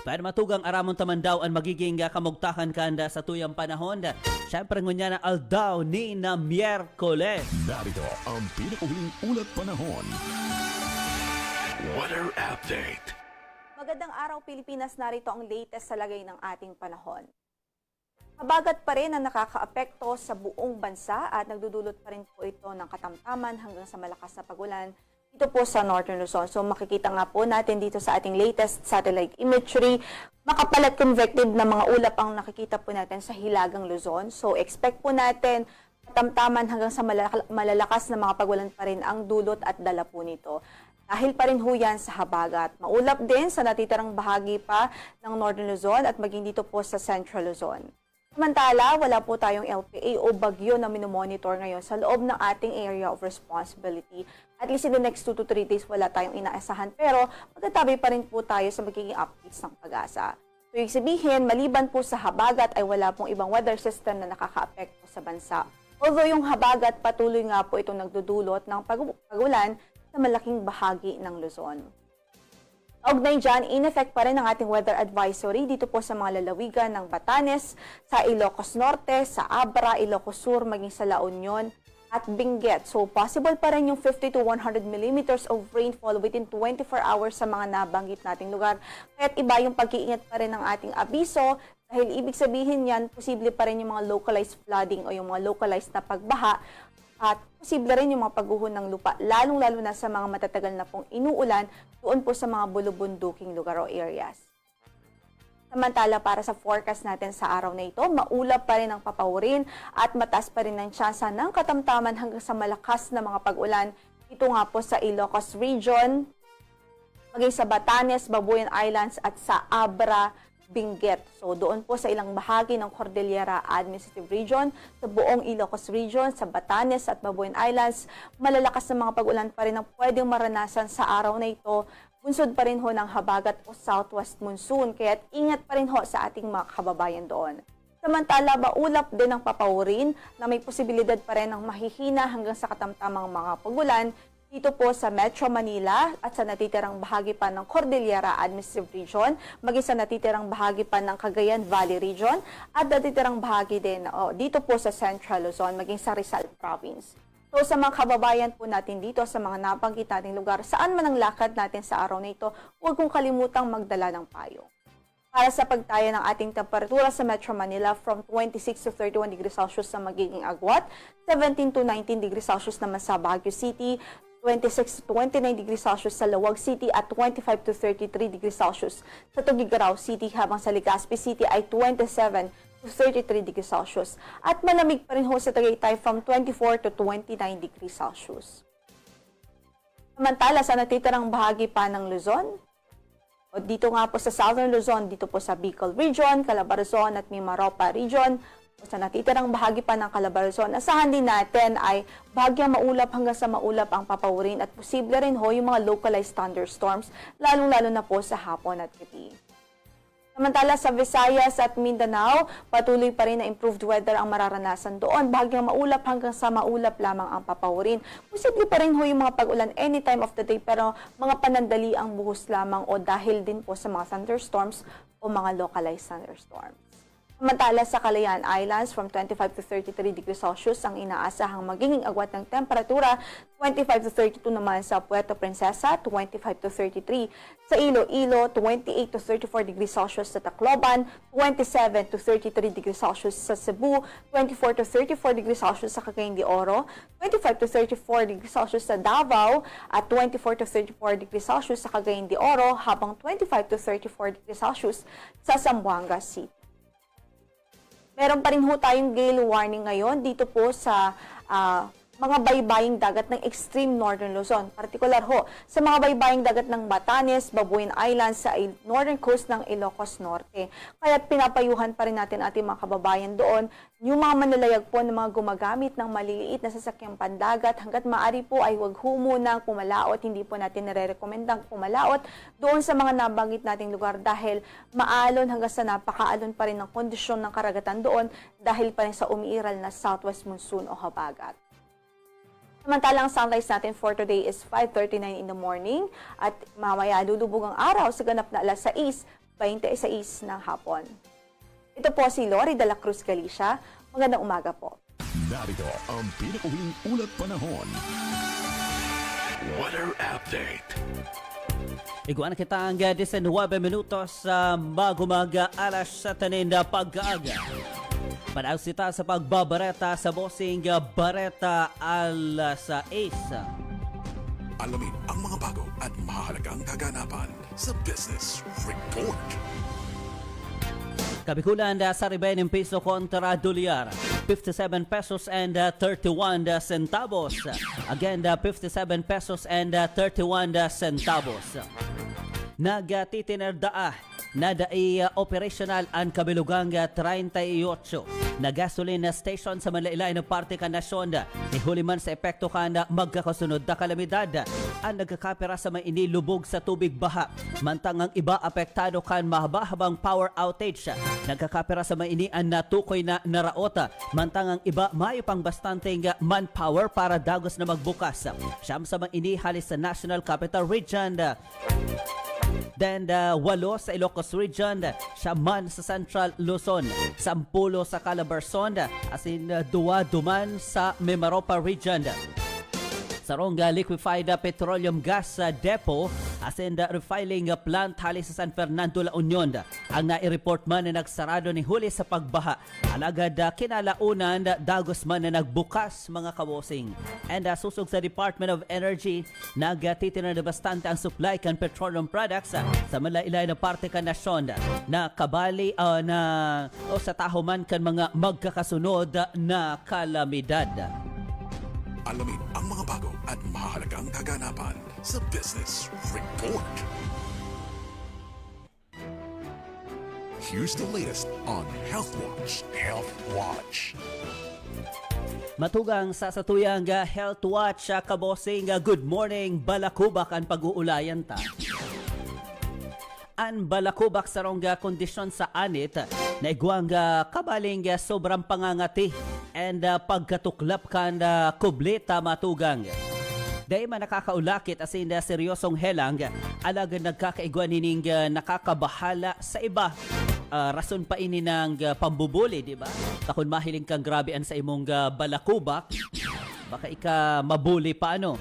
Pero matugang aramon taman daw ang magiging kamugtakan kanda sa tuyang panahon. Siyempre ngunya na aldaw ni na Miyerkules. Narito ang pinakahuling ulat panahon. Weather update. Magandang araw Pilipinas, narito ang latest sa lagay ng ating panahon. Mabagat pa rin ang nakakaapekto sa buong bansa at nagdudulot pa rin po ito ng katamtaman hanggang sa malakas na pagulan dito po sa Northern Luzon. So makikita nga po natin dito sa ating latest satellite imagery, makapal at convective na mga ulap ang nakikita po natin sa Hilagang Luzon. So expect po natin katamtaman hanggang sa malalakas na mga pagulan pa rin ang dulot at dala po nito. Dahil pa rin ho yan sa habagat. Maulap din sa natitirang bahagi pa ng Northern Luzon at maging dito po sa Central Luzon. Samantala, wala po tayong LPA o bagyo na minomonitor ngayon sa loob ng ating area of responsibility. At least in the next 2 to 3 days, wala tayong inaasahan. Pero magtatabi pa rin po tayo sa magiging updates ng pag-asa. So, ibig sabihin, maliban po sa habagat ay wala pong ibang weather system na nakaka-apekto sa bansa. Although yung habagat, patuloy nga po itong nagdudulot ng pagulan sa malaking bahagi ng Luzon. Kaugnay dyan, in-effect pa rin ang ating weather advisory dito po sa mga lalawigan ng Batanes, sa Ilocos Norte, sa Abra, Ilocos Sur, maging sa La Union at Benguet. So possible pa rin yung 50 to 100 millimeters of rainfall within 24 hours sa mga nabanggit nating lugar. Kaya't iba yung pag-iingat pa rin ng ating abiso dahil ibig sabihin yan, posible pa rin yung mga localized flooding o yung mga localized na pagbaha. At posible rin yung mga pagguho ng lupa, lalong-lalo na sa mga matatagal na pong inuulan doon po sa mga bulubunduking lugar o areas. Samantala, para sa forecast natin sa araw na ito, maulap pa rin ang papawirin at mataas pa rin ang tsansa ng katamtaman hanggang sa malakas na mga pag-ulan. Ito nga po sa Ilocos Region, maging sa Batanes, Babuyan Islands at sa Abra, Benguet. So doon po sa ilang bahagi ng Cordillera Administrative Region, sa buong Ilocos Region, sa Batanes at Babuyan Islands, malalakas na mga pag-ulan pa rin ang pwedeng maranasan sa araw na ito. Bunsod pa rin ho ng habagat o southwest monsoon, kaya't ingat pa rin ho sa ating mga kababayan doon. Samantala, maulap din ang papawurin na may posibilidad pa rin ng mahihina hanggang sa katamtamang mga pagulan dito po sa Metro Manila at sa natitirang bahagi pa ng Cordillera Administrative Region, maging sa natitirang bahagi pa ng Cagayan Valley Region at natitirang bahagi din dito po sa Central Luzon, maging sa Rizal Province. So sa mga kababayan po natin dito sa mga nabanggit nating lugar, saan man ang lakad natin sa araw na ito, huwag kong kalimutang magdala ng payong. Para sa pagtaya ng ating temperatura sa Metro Manila, from 26 to 31 degrees Celsius sa magiging Agwat, 17 to 19 degrees Celsius naman sa Baguio City, 26 to 29 degrees Celsius sa Lawag City at 25 to 33 degrees Celsius sa Tuguegarao City, habang sa Legazpi City ay 27 to 33 degrees Celsius. At malamig pa rin ho sa Tagaytay from 24 to 29 degrees Celsius. Samantala sa natitirang bahagi pa ng Luzon, o dito nga po sa Southern Luzon, dito po sa Bicol Region, Calabarzon at Mimaropa Region, o sa natitirang bahagi pa ng Calabarzon, asahan din natin ay bahagyang maulap hanggang sa maulap ang papawurin at posible rin ho yung mga localized thunderstorms, lalong-lalo na po sa hapon at gabi. Samantala sa Visayas at Mindanao, patuloy pa rin na improved weather ang mararanasan doon. Bahagyang maulap hanggang sa maulap lamang ang papawurin. Posible pa rin ho yung mga pag-ulan any time of the day, pero mga panandali ang buhos lamang o dahil din po sa mga thunderstorms o mga localized thunderstorms. Samantala sa Calayan Islands, from 25 to 33 degrees Celsius ang inaasahang magiging agwat ng temperatura, 25 to 32 naman sa Puerto Princesa, 25 to 33 sa Iloilo, 28 to 34 degrees Celsius sa Tacloban, 27 to 33 degrees Celsius sa Cebu, 24 to 34 degrees Celsius sa Cagayan de Oro, 25 to 34 degrees Celsius sa Davao, at 24 to 34 degrees Celsius sa Cagayan de Oro, habang 25 to 34 degrees Celsius sa Zamboanga City. Meron pa rin ho tayong gale warning ngayon dito po sa mga baybaying dagat ng extreme northern Luzon. Partikular ho sa mga baybaying dagat ng Batanes, Babuyan Islands sa northern coast ng Ilocos Norte. Kaya pinapayuhan pa rin natin ating mga kababayan doon, yung mga manlalayag po ng mga gumagamit ng maliliit na sasakyang pandagat, hanggat maaari po ay huwag ho munang pumalaot. Hindi po natin nare-recommendang pumalaot doon sa mga nabanggit nating lugar dahil maalon hanggang sa napakaalon pa rin ng kondisyon ng karagatan doon dahil pa rin sa umiiral na southwest monsoon o habagat. Samantalang sunrise natin for today is 5:39 in the morning at mamaya lulubog ang araw sa ganap na alas 6:26 ng hapon. Ito po si Lori de la Cruz Galicia. Magandang umaga po. Narito ang pinakahuling ulat panahon. Weather update. Iguan kita ang 19 minutos sa magumaga alas 7 na pag-aaga. Panagsita sa pagbabareta sa Bossing Bareta alas 6. Alamin ang mga bago at mahalagang kaganapan sa Business Report. Kabikulan sa Ribening Piso kontra Dolyar, 57 pesos and 31 centavos. Again, 57 pesos and 31 centavos. Nagtitinerdaa na operational ang kabilugang 38 na gasoline station sa Manlailay na parte ka nasyon. Nihuli man sa epekto ka na magkakasunod na kalamidad ang nagkakapira sa may inilubog sa tubig baha. Mantang ang iba apektado kan mahaba-habang power outage. Nagkakapira sa may inian na tukoy na naraota. Mantang ang iba may pang bastanteng manpower para dagos na magbukas. Siyam sa may inihalis sa National Capital Region. Then 8 sa Ilocos Region, 9 sa Central Luzon, 10 sa Calabarzon, as in 2 duman sa Mimaropa Region. Sarong liquefied petroleum gas depot as in the refiling plant halis sa San Fernando, La Union. Ang nai-report man na nagsarado ni huli sa pagbaha. Alagad kinalaunan dagos man na nagbukas mga kabosing. And susog sa Department of Energy, nagtitinan na bastante ang supply kan petroleum products sa malailay na parte kan nasyon na kabali sa tahuman kan mga magkakasunod na kalamidad. Alamin ang mga bago at mahalagang kaganapan sa Business Report. Here's the latest on Health Watch. Health Watch. Matugang sa satuyang Health Watch kabosing, good morning Balakubak ang pag-uulayan ta. An balakubak sa rongga kondisyon sa anit na igwang kabaling sobrang pangangati and pagkatuklap kan kubleta matugang. Dahil man nakakaulakit as in seryosong helang, alaga nagkakaigwan nining nakakabahala sa iba. Rason pa ini ng pambubuli, di ba? Takon mahiling kang grabean sa imong balakubak, baka ika mabuli pa ano.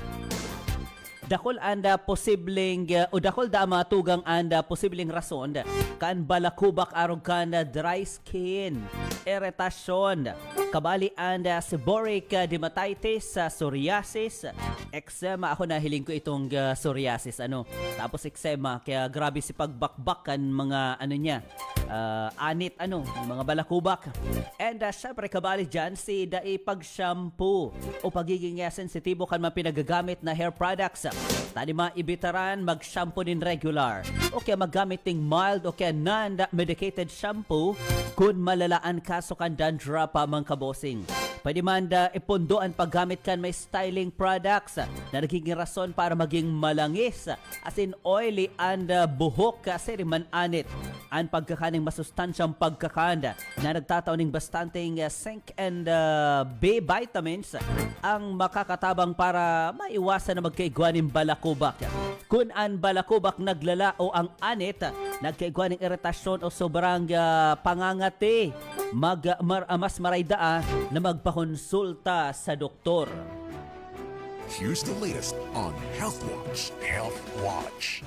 Dakol anda posibleng o dakol da matugang anda posibleng rason kan balakubak arog kan dry skin, iritasyon, kabali anda seborrheic dermatitis, psoriasis, eczema. Ako nahiling ko itong psoriasis ano. Tapos eczema kaya grabe si pagbakbak kan mga ano niya. Anit ano, mga balakubak. And syempre kabali dyan si dai pag-shampoo o pagiging sensitibo kan mga pinagagamit na hair products. Tadi maibitaran mag-shampoo din regular o kaya maggamit ting mild o kaya non-medicated shampoo kung malalaan kaso kan dandruff pa mga kabosing. Pwede man ipundo ang paggamit kan may styling products na nagiging rason para maging malangis as in oily and buhok kasi man anit. Ang pagkakaning masustansyang pagkakanda na nagtataon ng bastanteng zinc and B vitamins ang makakatabang para maiwasan na magkaigwan ng balakubak. Kung ang balakubak naglala o ang anit, nagkaigwan ng iritasyon o sobrang pangangati, mas marayda na magpakonsulta sa doktor. Here's the latest on Health Watch. Health Watch.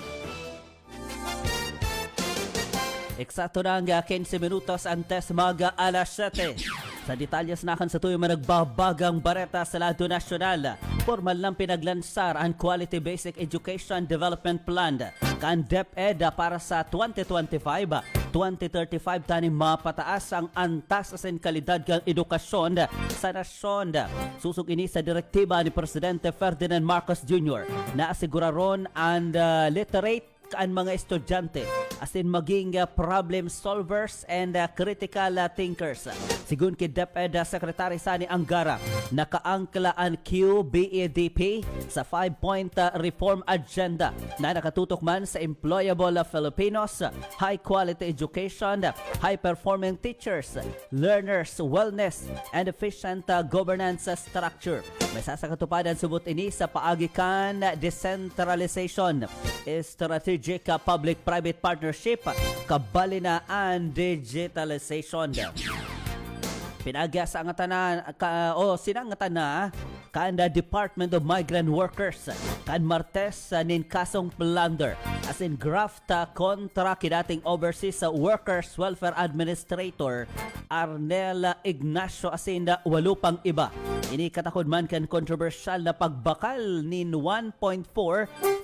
Eksakto na ang 15 minutos ang test maga alas 7. Sa detalyas nakan sa tuyo managbabagang bareta sa lado nasyonal. Formal ng pinaglansar ang Quality Basic Education Development Plan kan DepEd para sa 2025-2035 taning mapataas ang antas sa kalidad ng edukasyon sa nasyon. Susog ini sa direktiba ni Presidente Ferdinand Marcos Jr. na asiguraron and literate ang mga estudyante as in maging problem solvers and critical thinkers. Sigun kay DepEd Secretary Sani Angara, nakaangkla ang QBEDP sa 5-point reform agenda na nakatutok man sa employable Filipinos, high quality education, high performing teachers, learners, wellness, and efficient governance structure. May sasakatupadan subot ini sa paagikan decentralization, strategic public-private partnership, kabali na ang digitalization. Pinagya sa angatan sinangatan na kan Department of Migrant Workers kan Martes nin kasong plunder as in graft kontra kidating overseas workers welfare administrator Arnel Ignacio as in 8 pang iba. Ini katakod man kan controversial na pagbakal nin 1.4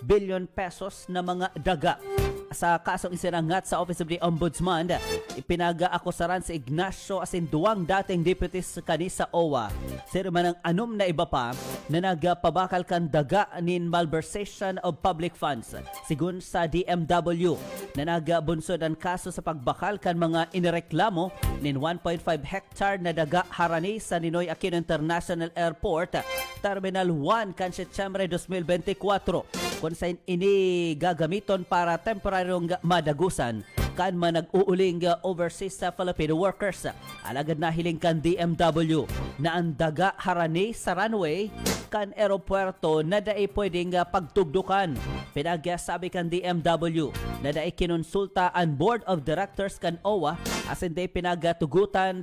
billion pesos na mga daga. Sa kasong isinangat sa Office of the Ombudsman, ipinaga-akusaran si Ignacio as in duwang dating deputies kanisa OWA. Sir man ang anom na iba pa na nagpabakal kan daga nin malversation of public funds. Sigun sa DMW na nagabunsod ang kaso sa pagbakal kan mga inireklamo nin 1.5 hectare na daga harani sa Ninoy Aquino International Airport, Terminal 1 kan Setyembre 2024 kung saan ini gagamiton para temporaryong madagusan kan man nag-uuling overseas sa Filipino workers. Alagad na hiling kan DMW na ang daga harani sa runway kan aeropuerto na daay pwedeng pagtugdukan. Pinagsabi kan DMW na daay kinonsulta ang Board of Directors kan OWA as in day pinagatugutan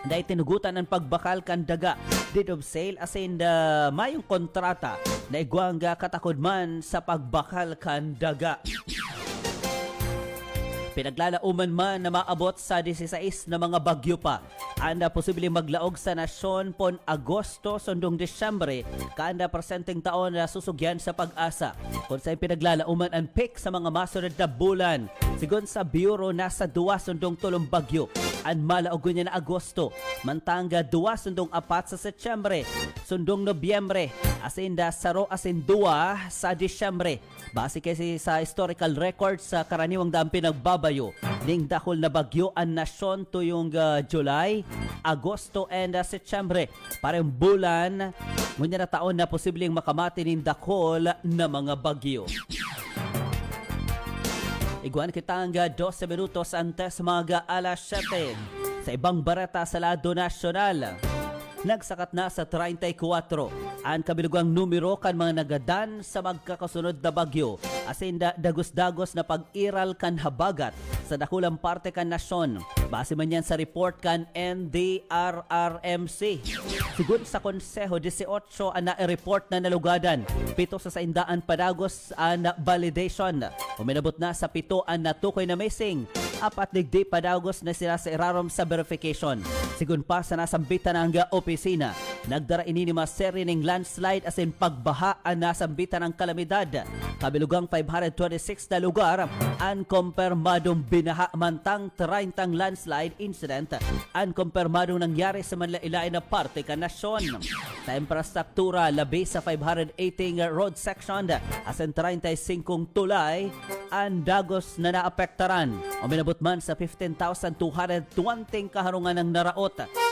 dahil tinugutan ang pagbakal kan daga deed of sale as in mayong kontrata na igwang katakod man sa pagbakal kan daga. Pinaglalauman man na maabot sa 16 na mga bagyo pa. Anda posibleng maglaog sa nasyon pon Agosto sundong Disyembre kaanda presenteng taon na susugyan sa pag-asa. Kung sa'y pinaglalauman ang peak sa mga masunod na bulan. Sigon sa Bureau nasa 2 sundong tulong bagyo. Ang malaog niya na Agosto. Mantanga 2 sundong 4 sa Setyembre. Sundong Nobyembre. Asinda saro asin 2 sa Disyembre. Base kasi sa historical records sa karaniwang daang pinagbabayo ning dakol na bagyo ang nasyon tuyong July, Agosto and Setyembre. Parang bulan ngunit na taon na posibleng makamati ning dakol na mga bagyo. Iguan kitang 12 minutos antes mga alas 7. Sa ibang bareta sa lado nasyonal, nagsakat na sa 34 ang kabilugang numero kan mga nagadan sa magkakasunod na bagyo asin dagos-dagos na pag-iral kan habagat sa dakulang parte kan nasyon. Base man yan sa report kan NDRRMC. Sigun sa Konseho 18 ang na-report na nalugadan, 7 sa saindaan padagos ang validation. Uminabot na sa 7 ang natukoy na missing, 4 digdi padagos na sila sa irarom sa verification. Sigun pa sa nasambitan ng opisina, nagdara ini ni maseri ng landslide asin pagbaha ang nasambitan ng kalamidad. Kabilugang 526 na lugar ang kumpirmadong binaha mantang 30 landslide incident ang kumpirmadong nangyari sa manlailain na parte ka nasyon. Sa infrastruktura, labi sa 518 road section asin 35 tulay ang dagos na naapektaran. Uminabot man sa 15,220 kaharungan ng naraot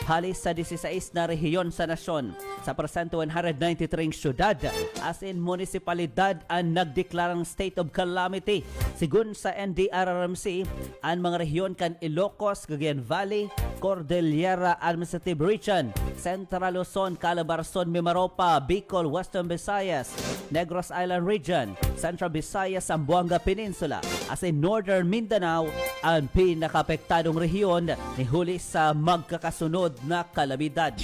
halis sa 16 na rehiyon sa nasyon. Sa presento 193 syudad as in munisipalidad ang nagdeklarang state of calamity. Sigun sa NDRRMC, ang mga rehiyon kan Ilocos, Cagayan Valley, Cordillera Administrative Region, Central Luzon, Calabarzon, Mimaropa, Bicol, Western Visayas, Negros Island Region, Central Visayas, Zamboanga Peninsula, as in Northern Mindanao, ang pinakapektadong rehiyon ni huli sa magkakasunod na kalamidad.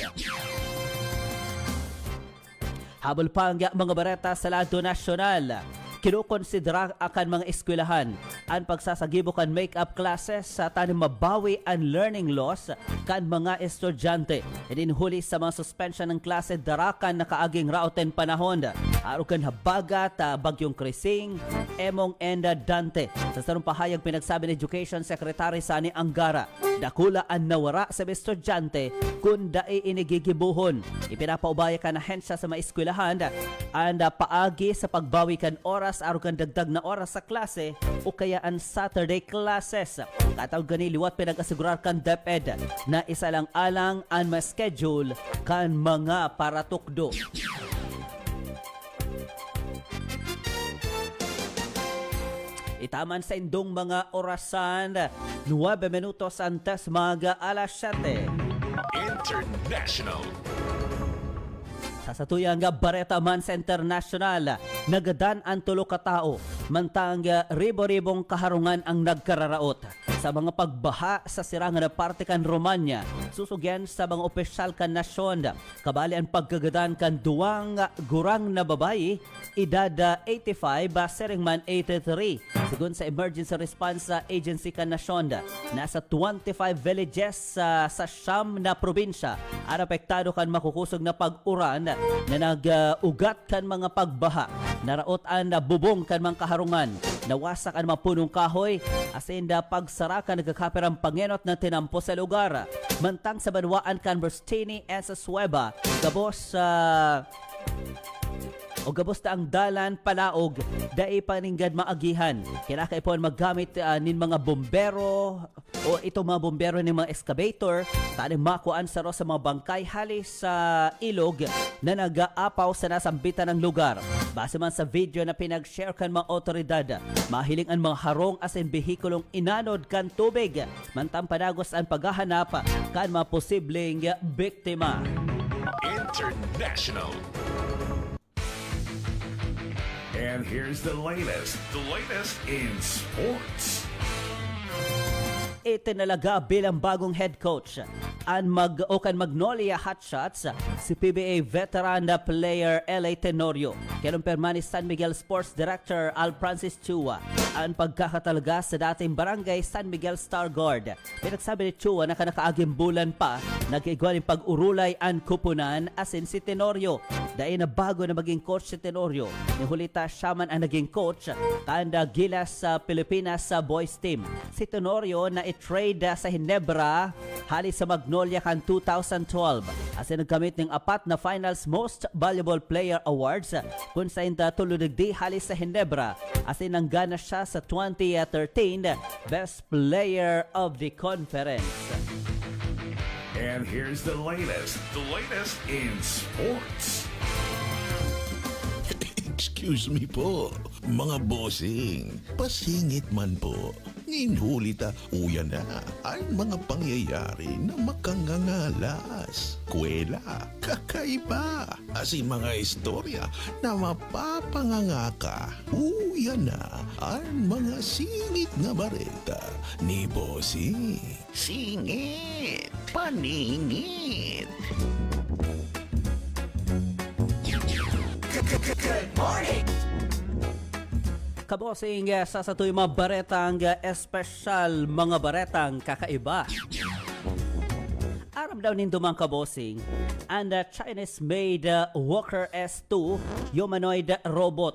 Habol pa ang mga bareta sa lado nasyonal, kinukonsidera akan mga eskwelahan ang pagsasagibo kan make-up classes sa tanim mabawi ang learning loss kan mga estudyante. Idinhuli sa mga suspension ng klase darakan na kaaging raoten panahon. Arukan habagat, bagyong Krising, Emong Enda Dante. Sa sarong pahayag pinagsabi ni Education Secretary Sani Angara, dakula ang nawara sa estudyante kung dai inigigibuhon. Ipinapaubaya ka na hensya sa mga eskwelahan ang paagi sa pagbawi kan oras arukan dagdag na oras sa klase o kaya ang Saturday classes. Katawag gani liwat pinag-asigurar kan DepEd na isa lang alang ang ma-schedule kan mga paratukdo. Itaman sa indong mga orasan, 9 minutos antes mga alas 7. International. Sa satuyang bareta man sa international, nagadan ang tulo ka tao, mantang ribo-ribong kaharungan ang nagkararaot. Sa mga pagbaha sa sirangan na parte kan Romania, susugyan sa mga opisyal kan nasyon, kabali ang pagkagadan kan duwang gurang na babayi, edad 85, seringman 83. Sigun sa Emergency Response Agency kan nasyon, nasa 25 villages sa siyam na probinsya ang apektado kan makukusog na pag-uran na nag-ugat kan mga pagbaha. Naraot ang bubong kan mga kaharungan, nawasak ang mga punong kahoy, asin pagsara kan nagkakapirang pangenot ng tinampo sa lugar. Mantang sa banwaan kan Brustini and sa Sueba, gabos o gabos na ang dalan palaog dai paninggad maagihan. Kinakaipon maggamit nin mga bombero o ito mga bombero ni mga excavator tani makuan sa mga bangkay halis sa ilog na nag-aapaw sa nasambitan ng lugar. Base man sa video na pinag-share kan mga otoridad, mahiling ang mga harong as in behikulong inanod kan tubig. Mantang padagos ang paghahanap kan mga posibleng biktima. International. And here's the latest in sports. Itinalaga bilang bagong head coach ang Magnolia Hotshots si PBA veteran na player L.A. Tenorio. Kinumpirma ni San Miguel Sports Director Al Francis Chua ang pagkakatalaga sa dating barangay San Miguel Star Guard. Pinagsabi ni Chua na kanakaaging bulan pa nag-igwa ng pag-urulay ang kupunan asin si Tenorio. Dahil na bago na maging coach si Tenorio, ni Hulita Shaman ang naging coach kanda Gilas sa Pilipinas sa boys team. Si Tenorio na i-trade sa Hinebra halis sa Magnolia kan 2012 as nagkamit ng 4 na finals Most Valuable Player Awards kung sa inta tulunigdi halis sa Hinebra as nanggana siya sa 2013 Best Player of the Conference. And here's the latest in sports. Excuse me po, mga bossing, pasingit man po. Nginhuli ta, uya na, ay mga pangyayari na makangangalas. Kwela, kakaiba, asin mga istorya na mapapangangaka. Uya na, ay mga singit na bareta ni bossing. Singit, paningit. Good morning! Kabosing, sa satoy mga baretang espesyal, mga baretang kakaiba. Aram daw nindo mga kabosing, ang Chinese-made Walker S2 humanoid robot.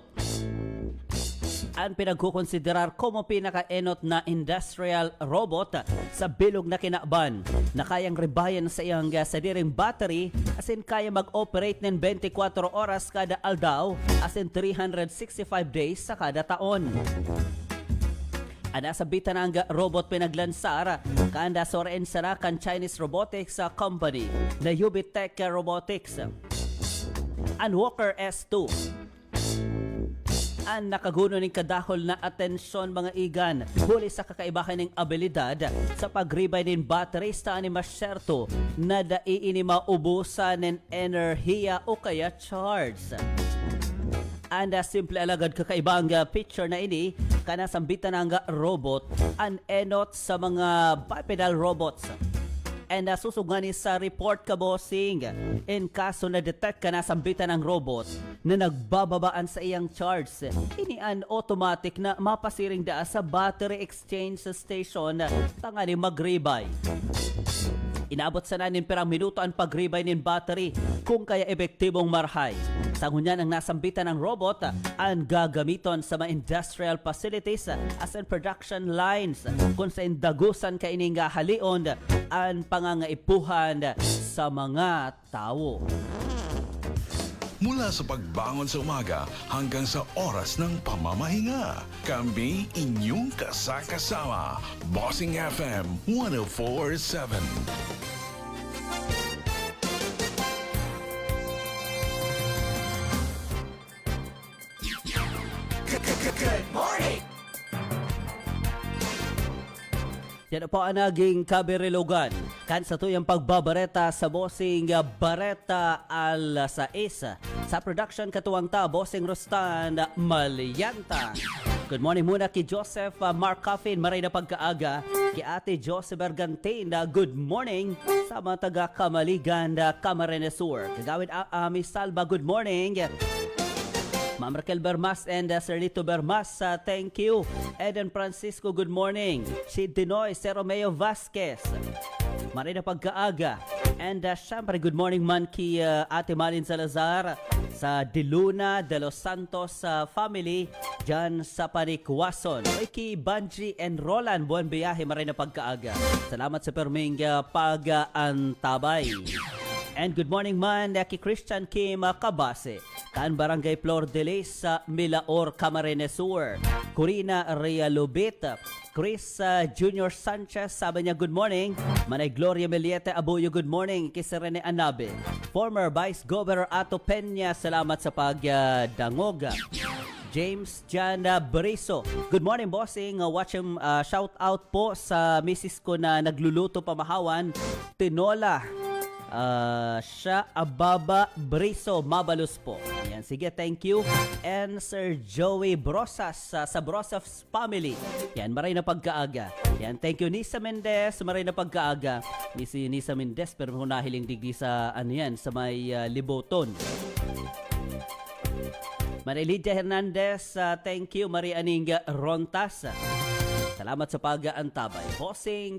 Ang pinagkukonsiderar como pinaka-enot na industrial robot sa bilog na kinakban na kayang rebayan sa iyang sadiring battery as in kaya mag-operate ng 24 oras kada aldaw as in 365 days sa kada taon. Ana sa bita ng robot pinaglansar kanda soren sa kan Chinese robotics company na Ubitech Robotics. Ang Walker S2 ang nakaguno ng kadahol na atensyon mga igan huli sa kakaibahan ng abilidad sa pagribay ng battery sa ni masyerto na daiini maubusan ng enerhiya o kaya charge. Anda simple alagad kakaibang picture na ini kana sambitan ng robot ang enot sa mga bipedal robots. And susugani sa report kabosing in kaso na detect ka na sambitan ng robot na nagbababaan sa iyang charge, ini an automatic na mapasiring daa sa battery exchange station tangani magribay. Inabot sa nanin perang minuto ang pagribay ng battery kung kaya epektibong marhay. Sa ngunyan ang nasambitan ng robot ang gagamiton sa mga industrial facilities as in production lines kung sa indagusan ka ining halion ang pangangaipuhan sa mga tao. Mula sa pagbangon sa umaga hanggang sa oras ng pamamahinga, kami inyong kasakasama. Bossing FM 104.7. Good morning! Yan po ang naging kabirilugan kan sa tuyang pagbabareta sa Bossing Bareta al Sais. Sa production katuwang ta, Bossing Rustan Malianta. Good morning muna kay Joseph Mark Coffin, maray na pagkaaga. Kay Ate Joseph Bergantin, good morning. Sa mga taga Kamaligan, Camarines Sur. Kagawin Miss Salva, good morning. Ma'am Raquel Bermas and Sir Lito Bermas, thank you. Eden Francisco, good morning. Si Dinoy, si Romeo Vasquez, maray na pagkaaga. And syempre, good morning man kay Ate Malin Salazar sa Diluna de los Santos family dyan sa Panikwason. Ay kay Banji and Roland, buwan biyahe, maray na pagkaaga. Salamat sa perming pag-antabay. And good morning man kay Christian Kim Kabase, kan Barangay Flor de Lis sa Milaor, Camarines Sur. Corina Realubit, Chris Junior Sanchez, sabi niya good morning. Manay Gloria Meliete Abuyo, good morning. Kay Rene Anabe, former Vice Governor Ato Peña, salamat sa pagdangog. James Jana Beriso, good morning bossing. Watching shout out po sa misis ko na nagluluto pamahawan, Tinola siya Ababa Briso Mabalus po. Yan, sige, thank you. And Sir Joey Brosas sa Brosas family. Yan, maray na pagkaaga. Yan, thank you Nisa Mendez, maray na pagkaaga. Si Nisa Mendez, pero nahiling digdi sa ano yan, sa may Liboton. Maray Lydia Hernandez, thank you. Maria Aninga Rontas, salamat sa pag-antabay. Bossing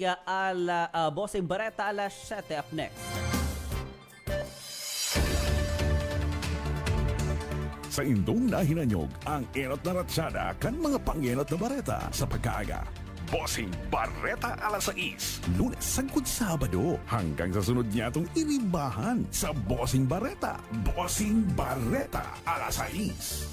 Bossing Bareta alas 7 up next. Sa indong nahinanyog ang enot na ratsada kan mga pangyenot na bareta sa pagkaaga. Bossing Bareta alas 6, Lunes hanggang Sabado, hanggang sa sunod niya itong iribahan sa Bossing Bareta. Bossing Bareta alas 6.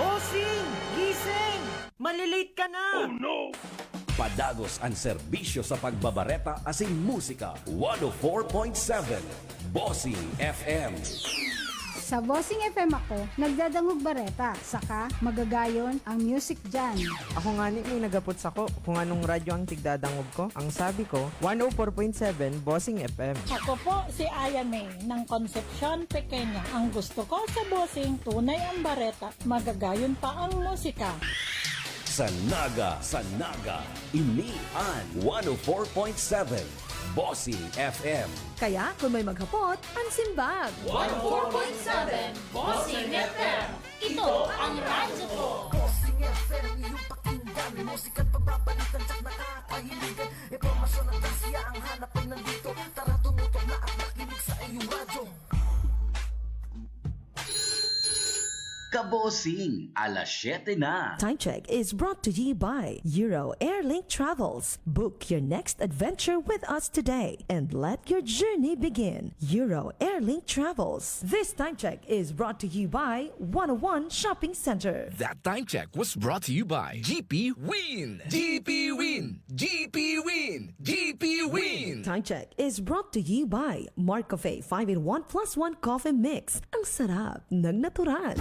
Bossing! Gising! Malilate ka na! Oh no! Padagos ang serbisyo sa pagbabareta asing musika. 104.7 Bossing FM. Sa Bossing FM ako, nagdadangog bareta, saka magagayon ang music dyan. Ako nga ni may nagapot sa ko kung anong radyo ang tigdadangog ko. Ang sabi ko, 104.7 Bossing FM. Ako po si Aya May ng Concepcion Pequeña. Ang gusto ko sa Bossing, tunay ang bareta, magagayon pa ang musika. Sa Naga, ini ang 104.7 Bossing FM. Kaya kung may maghapot, ang simbag. 104.7 Bossing FM. Ito ang radyo ko. Bossing FM, iyong pakinggan. Musika't pababalikan, tsak nakakahiligan. Impormasyon at tasya ang hanap ay nandito. Tara tumutok na at makinig sa iyong radyo. Kabosing, alas 7 na. Time check is brought to you by Euro Airlink Travels. Book your next adventure with us today and let your journey begin. Euro Airlink Travels. This time check is brought to you by 101 Shopping Center. That time check was brought to you by GP Win. GP Win. GP Win. GP Win. Time check is brought to you by Marcofe 5-in-1 plus 1 coffee mix. Ang sarap ng natural.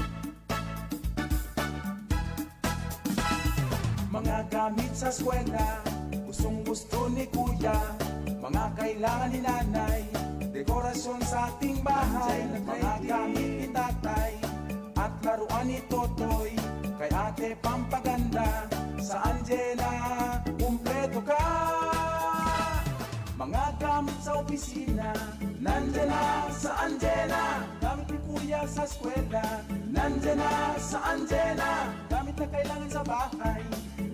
Mga gamit sa eskwela, gustong gusto ni kuya. Mga kailangan ni nanay, dekorasyon sa ating bahay. Mga gamit ni tatay, at laruan ni Totoy. Kay ate pampaganda, sa Angela, kumpleto ka. Mga gamit sa opisina, nandyan na sa Angela. Gamit ni kuya sa eskwela, nandyan na sa Angela. Gamit na kailangan sa bahay,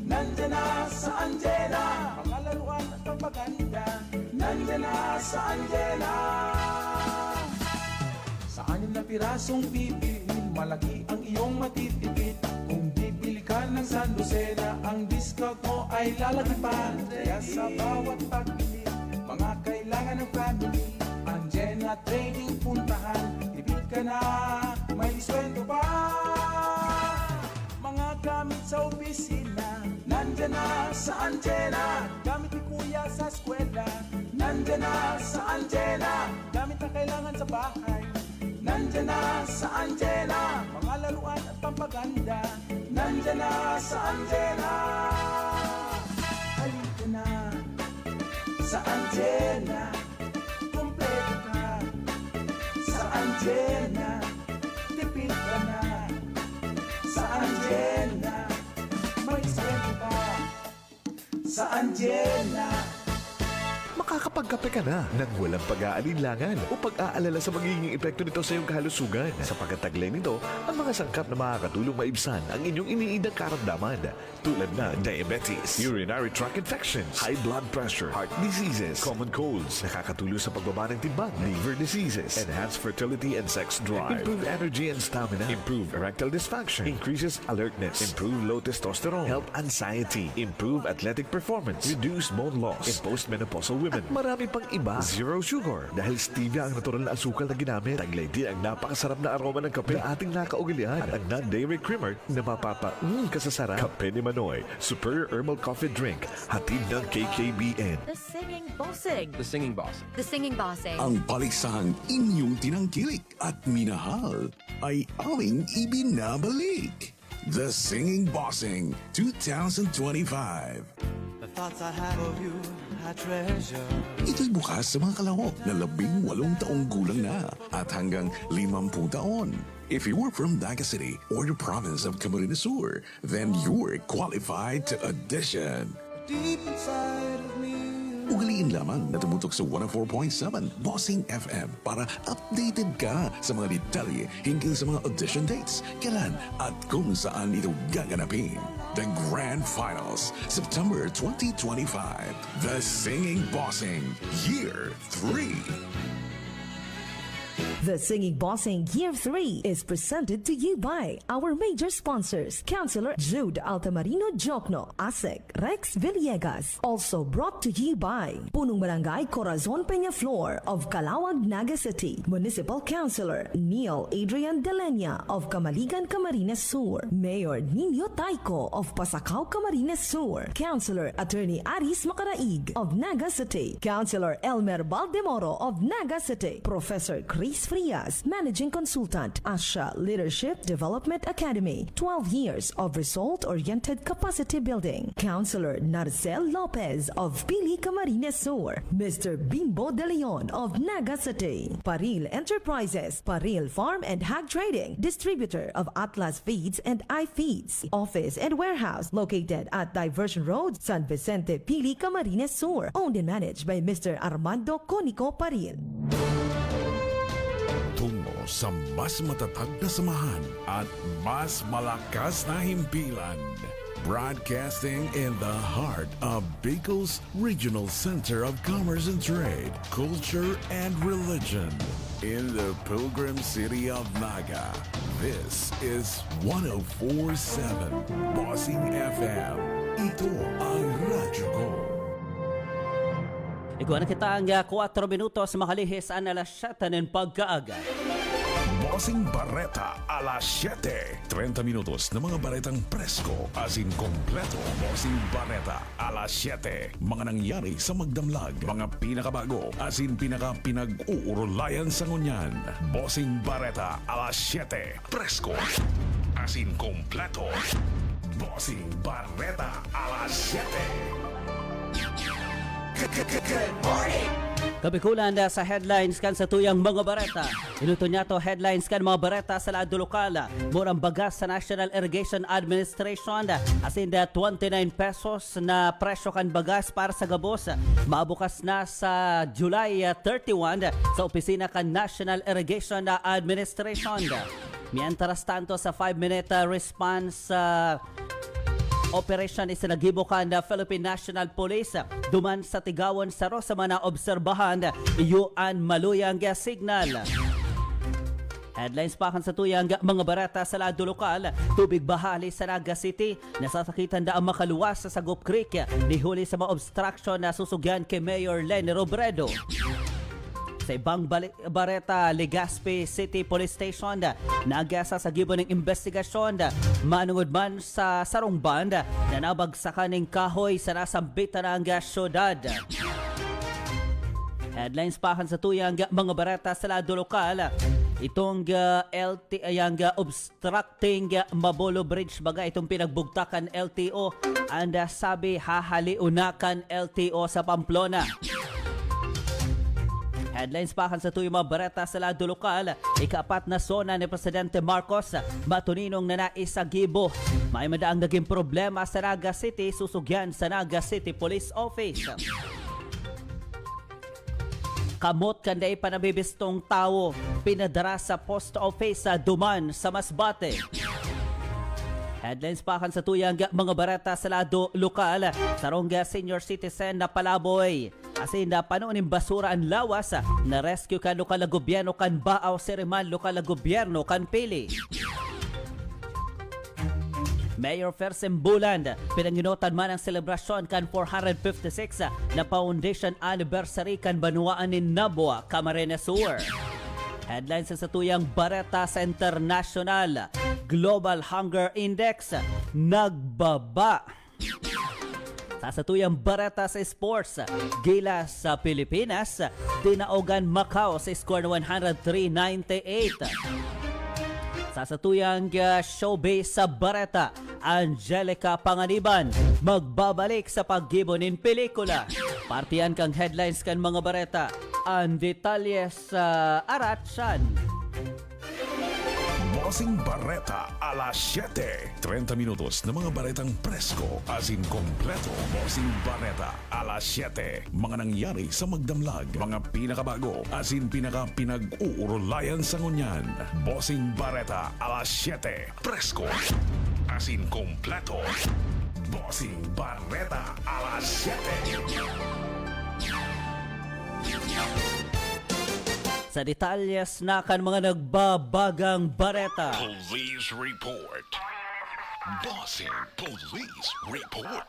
nandyan na sa Angela. Mga laruan at pampaganda, nandyan na sa Angela. Sa 6 na pirasong pipiliin, malaki ang iyong matitipid. Kung bibili ka ng San Lucena, ang discount mo ay lalagipan. Kaya sa bawat pagbili, mga kailangan ng family, Angela Trading puntahan. Tipid ka na, may diskwento pa. Mga gamit sa opisina, nandyan na sa Angela. Gamit ni kuya sa eskwela, nandyan na sa Angela. Gamit na kailangan sa bahay, nandyan na sa Angela. Mga laruan at pampaganda, nandyan na sa Angela. Halika na sa Angela, kumpleto ka. Sa Angela, tipid ka na. Sa Angela, may swerte ka. Sa Angela, makakapagkape ka na nang walang pag-aalinlangan o pag-aalala sa magiging epekto nito sa iyong kalusugan. Sapagkat taglay nito ang mga sangkap na makakatulong maibsan ang inyong iniidang karamdaman tulad na diabetes, urinary tract infections, high blood pressure, heart diseases, common colds, nakakatulong sa pagbaba ng timbang, liver diseases, enhance fertility and sex drive, improve energy and stamina, improve erectile dysfunction, increases alertness, improve low testosterone, help anxiety, improve athletic performance, reduce bone loss in postmenopausal women, at marami pang iba. Zero sugar dahil stevia ang natural na asukal na ginamit. Taglay din ang napakasarap na aroma ng kape na ating nakaugalian at ang non-dairy creamer na kasasarap. Kape ni Manoy, superior herbal coffee drink, hatid ng KKBN. The Singing Bossing. The Singing Bossing. The Singing Bossing. Ang paliksahang inyong tinangkilik at minahal ay aming ibinabalik. The Singing Bossing 2025. the thoughts I have of you, I treasure. Ito'y bukas sa mga kalahok na 18 taong gulang na at hanggang 50 taon. If you are from Naga City or the province of Camarines Sur, then you're qualified to audition. Deep inside of me, Ugaliin lamang na tumutok sa 104.7 Bossing FM para updated ka sa mga detalye hinggil sa mga audition dates, kailan at kung saan ito gaganapin. The Grand Finals, September 2025. The Singing Bossing, Year 3. The Singing Bossing Year 3 is presented to you by our major sponsors, Councilor Jude Altamarino Jocno, ASEC, Rex Villegas. Also brought to you by Punong Barangay Corazon Peñaflor of Calawag, Naga City, Municipal Councilor Neil Adrian Delenya of Camaligan, Camarines Sur, Mayor Nino Taiko of Pasacao, Camarines Sur, Councilor Attorney Aris Macaraig of Naga City, Councilor Elmer Baldemoro of Naga City, Professor Chris Frias, Managing Consultant, Asha Leadership Development Academy, 12 years of result-oriented capacity building, Councilor Narcel Lopez of Pili, Camarines Sur, Mr. Bimbo De Leon of Naga City, Paril Enterprises, Paril Farm and Hog Trading, distributor of Atlas Feeds and iFeeds, office and warehouse located at Diversion Road, San Vicente, Pili, Camarines Sur, owned and managed by Mr. Armando Conico Paril. Tungo sa mas matatag na samahan at mas malakas na himpilan. Broadcasting in the heart of Bicol's Regional Center of Commerce and Trade, Culture and Religion. In the Pilgrim City of Naga, this is 104.7 Bossing FM. Ito ang radyo ko. Iguan na kita ang 4 minutos makalihis ang alas 7 ng pagkaaga. Bossing Barreta alas 7. 30 minutos na mga baretang presko asin kompleto. Bossing Barreta alas 7. Mga nangyari sa magdamlag, mga pinakabago asin pinag-uurulayan sa ngunyan. Bossing Barreta alas 7. Presko asin kompleto. Bossing Barreta alas 7. Good morning! Kabikulan sa headlines kan sa tuyang mga bareta. Inuto niya to headlines kan mga bareta sa lado lokal. Murang bagas sa National Irrigation Administration as in the 29 pesos na presyo kan bagas para sa gabos. Maabukas na sa July 31 sa opisina kan National Irrigation Administration. Mientras tanto sa 5-minute response operation is nagibukan na Philippine National Police duman sa Tigawan sa Rosamana obserbahan iyuan maluyang signal. Headlines pa kan sa tuyang mga barata sa lado lokal. Tubig bahali sa Naga City. Nasasakitan da ang makaluwas sa Sagup Creek. Nihuli sa mga obstruction na susugyan kay Mayor Lenny Robredo. Sa ibang bareta, Legazpi City Police Station, nagasa sa gibon ng investigasyon, manungod man sa sarong banda na nabagsakan ng kahoy sa nasambitan ng syudad. Headlines pahan sa tuyang mga bareta sa lado lokal. Itong obstructing Mabolo Bridge baga itong pinagbugtakan LTO. Anda sabi hahaliunakan LTO sa Pamplona. Headlines pa kan sa tuyong mga bareta sa lado lokal. Ika-4 na zona ni Presidente Marcos matuninong na naisagibo. May madaang naging problema sa Naga City, susugyan sa Naga City Police Office. Kamot kanday panabibistong tao pinadara sa post office sa Duman sa Masbate. Headlines pa kan sa tuyang mga bareta sa lado lokal. Sarongga senior citizen na palaboy. Asin na panunin basura ang lawas na rescue kan lokal na gobyerno kan Baaw Seriman lokal na gobyerno kan Pili. Mayor Fersen Buland, pinanginutan man ang selebrasyon kan 456 na foundation anniversary kan Banuaan ni Nabua, Camarines Sur. Headlines sa tuyang bareta sa international. Global Hunger Index nagbaba. Sa tuyang bareta sa sports, Gilas sa Pilipinas, dinaogan Macau sa score na 103-98. Sa tuyang showbiz sa bareta, Angelica Panganiban magbabalik sa paggibonin pelikula. Partiyan kang headlines kan mga bareta. Ang detalye sa Aratsan. Bossing Barreta alas 7. 30 minutos na mga baretang presko asin kompleto. Bossing Barreta alas 7. Mga nangyari sa magdamlag, mga pinakabago asin pinag-uurulayan sa ngunyan. Bossing Barreta alas 7. Presko asin kompleto. Bossing Barreta alas 7. Sa detalyes na kan mga nagbabagang bareta. Police report. Bossing Police report.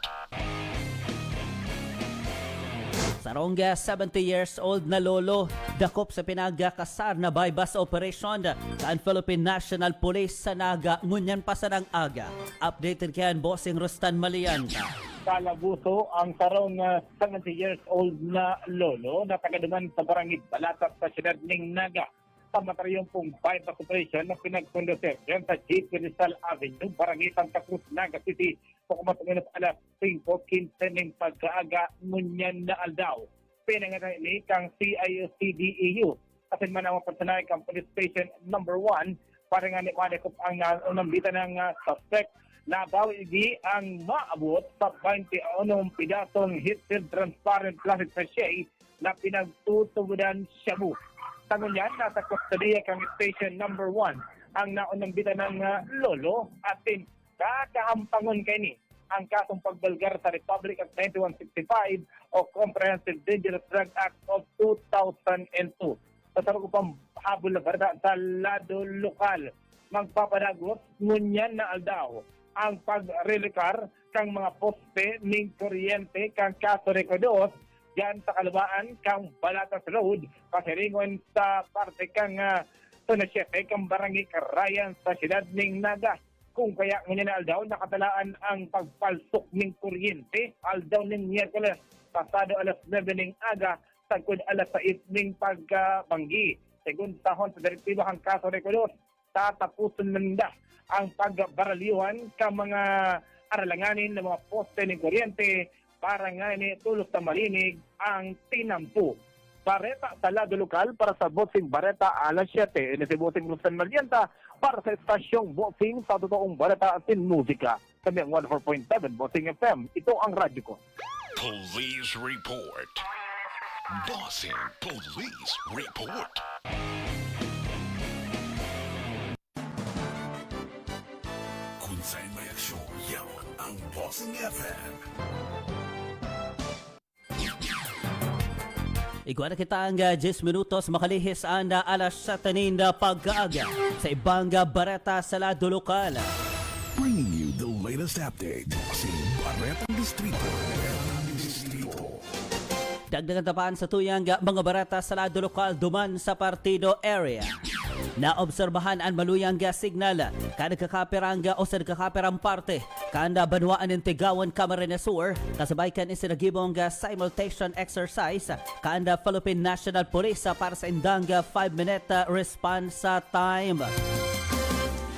Sarongga, 70 years old na lolo, dakop sa pinagkasar na bypass operation sa Philippine National Police sa Naga, ngunyan pa sa ng aga. Updated kayan, Bossing Rustan Malianta. Kalabuso ang sarong 70 years old na lolo na tagaduman sa barangay Balatas sa siyudad ng Naga. Sa materyong pong bypass operation na pinagkondosir dyan sa Chief Rizal Avenue, barangay Santa Cruz, Naga City, o kumatunginos alas 5:15 ng pagkaaga ngunyan na aldaw. Pinangatay ni kang CICDEU kasi man ang personay kang police station number 1 para nga ni Madekop ang unambita ng suspect na bawigi ang maabot sa 21 pidatong heat-sealed transparent plastic sachet na pinagtutubudan Shabu. Tangunyan, nasa kustodiya kang station number 1 ang naunambita ng lolo atin kakaampangon kay ni ang kasong pagbalgar sa Republic Act 9165 o Comprehensive Dangerous Drug Act of 2002. Sa sarong upang habol na barda sa lado lokal, magpapadagot ngunyan na aldaw ang pagrelikar kang mga poste ning kuryente kang kaso rekodos yan sa kalabaan kang Balatas Road pasiringon sa parte kang Tunasyete kang barangay Karayan sa siyudad ning Naga. Kung kaya ngunyan na aldaw, nakatalaan ang pagpalsok ng kuryente aldaw ng Miyerkules, pasado alas 9 ng aga, tagkod alas 6 ng pagbanggi. Según tahon sa direktiba ang kaso rekodos, tatapusin nanda ang pagbaraliwan ka mga aralanganin ng mga poste ng kuryente para nga ni tulos na malinig ang tinampu. Bareta sa lado lokal para sa Bossing Bareta alas 7. Ini si Bossing Rustan Malianta para sa estasyong Bossing sa totoong Bareta at Musika. Kami ang 104.7 Bossing FM. Ito ang radyo ko. Police report. Bossing Police report. Kung saan may aksyon, yan ang Bossing FM. Iguana kita ang 10 minutos makalihis anda alas 7 na pagkaaga sa ibang bareta sa lado lokal. Bringing you the latest update. Bossing Baretang Distrito. Dagdagan tapaan sa tuyang mga bareta sa lado lokal duman sa partido area. Naobserbahan ang maluyang signal kada kakapiranga o sa kakapirang parte kanda banwaan ng Tigawan Camarines Sur kasabay kan isinagibong simultaneous exercise kanda Philippine National Police para sa indang 5-minute response time.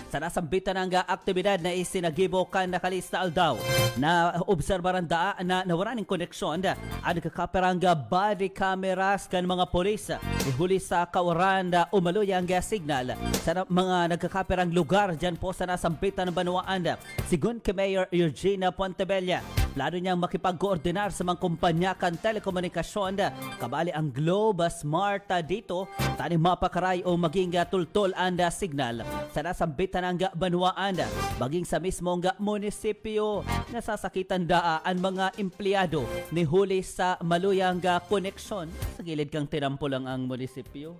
Sa nasambitan ng aktibidad na isinagibo kan nakalista aldaw na obserbaran na nawala ng koneksyon ang kakaperang body cameras kan mga polis ihuli sa kawaran umaluyang signal sa mga nagkakaperang lugar dyan po sa nasambitan ng Banwaan. Sigun kay Mayor Eugenia Pontebella, plano niyang makipag-koordinar sa mga kumpanya kan telekomunikasyon kabali ang Globe Smart dito tani mapakaray o maging tultol ang signal sa nasambitan ng Banwaan maging sa mismong munisipyo. Nasasakitan ang mga empleyado ni huli sa maluyang koneksyon. Sa gilid kang tinampo lang ang munisipyo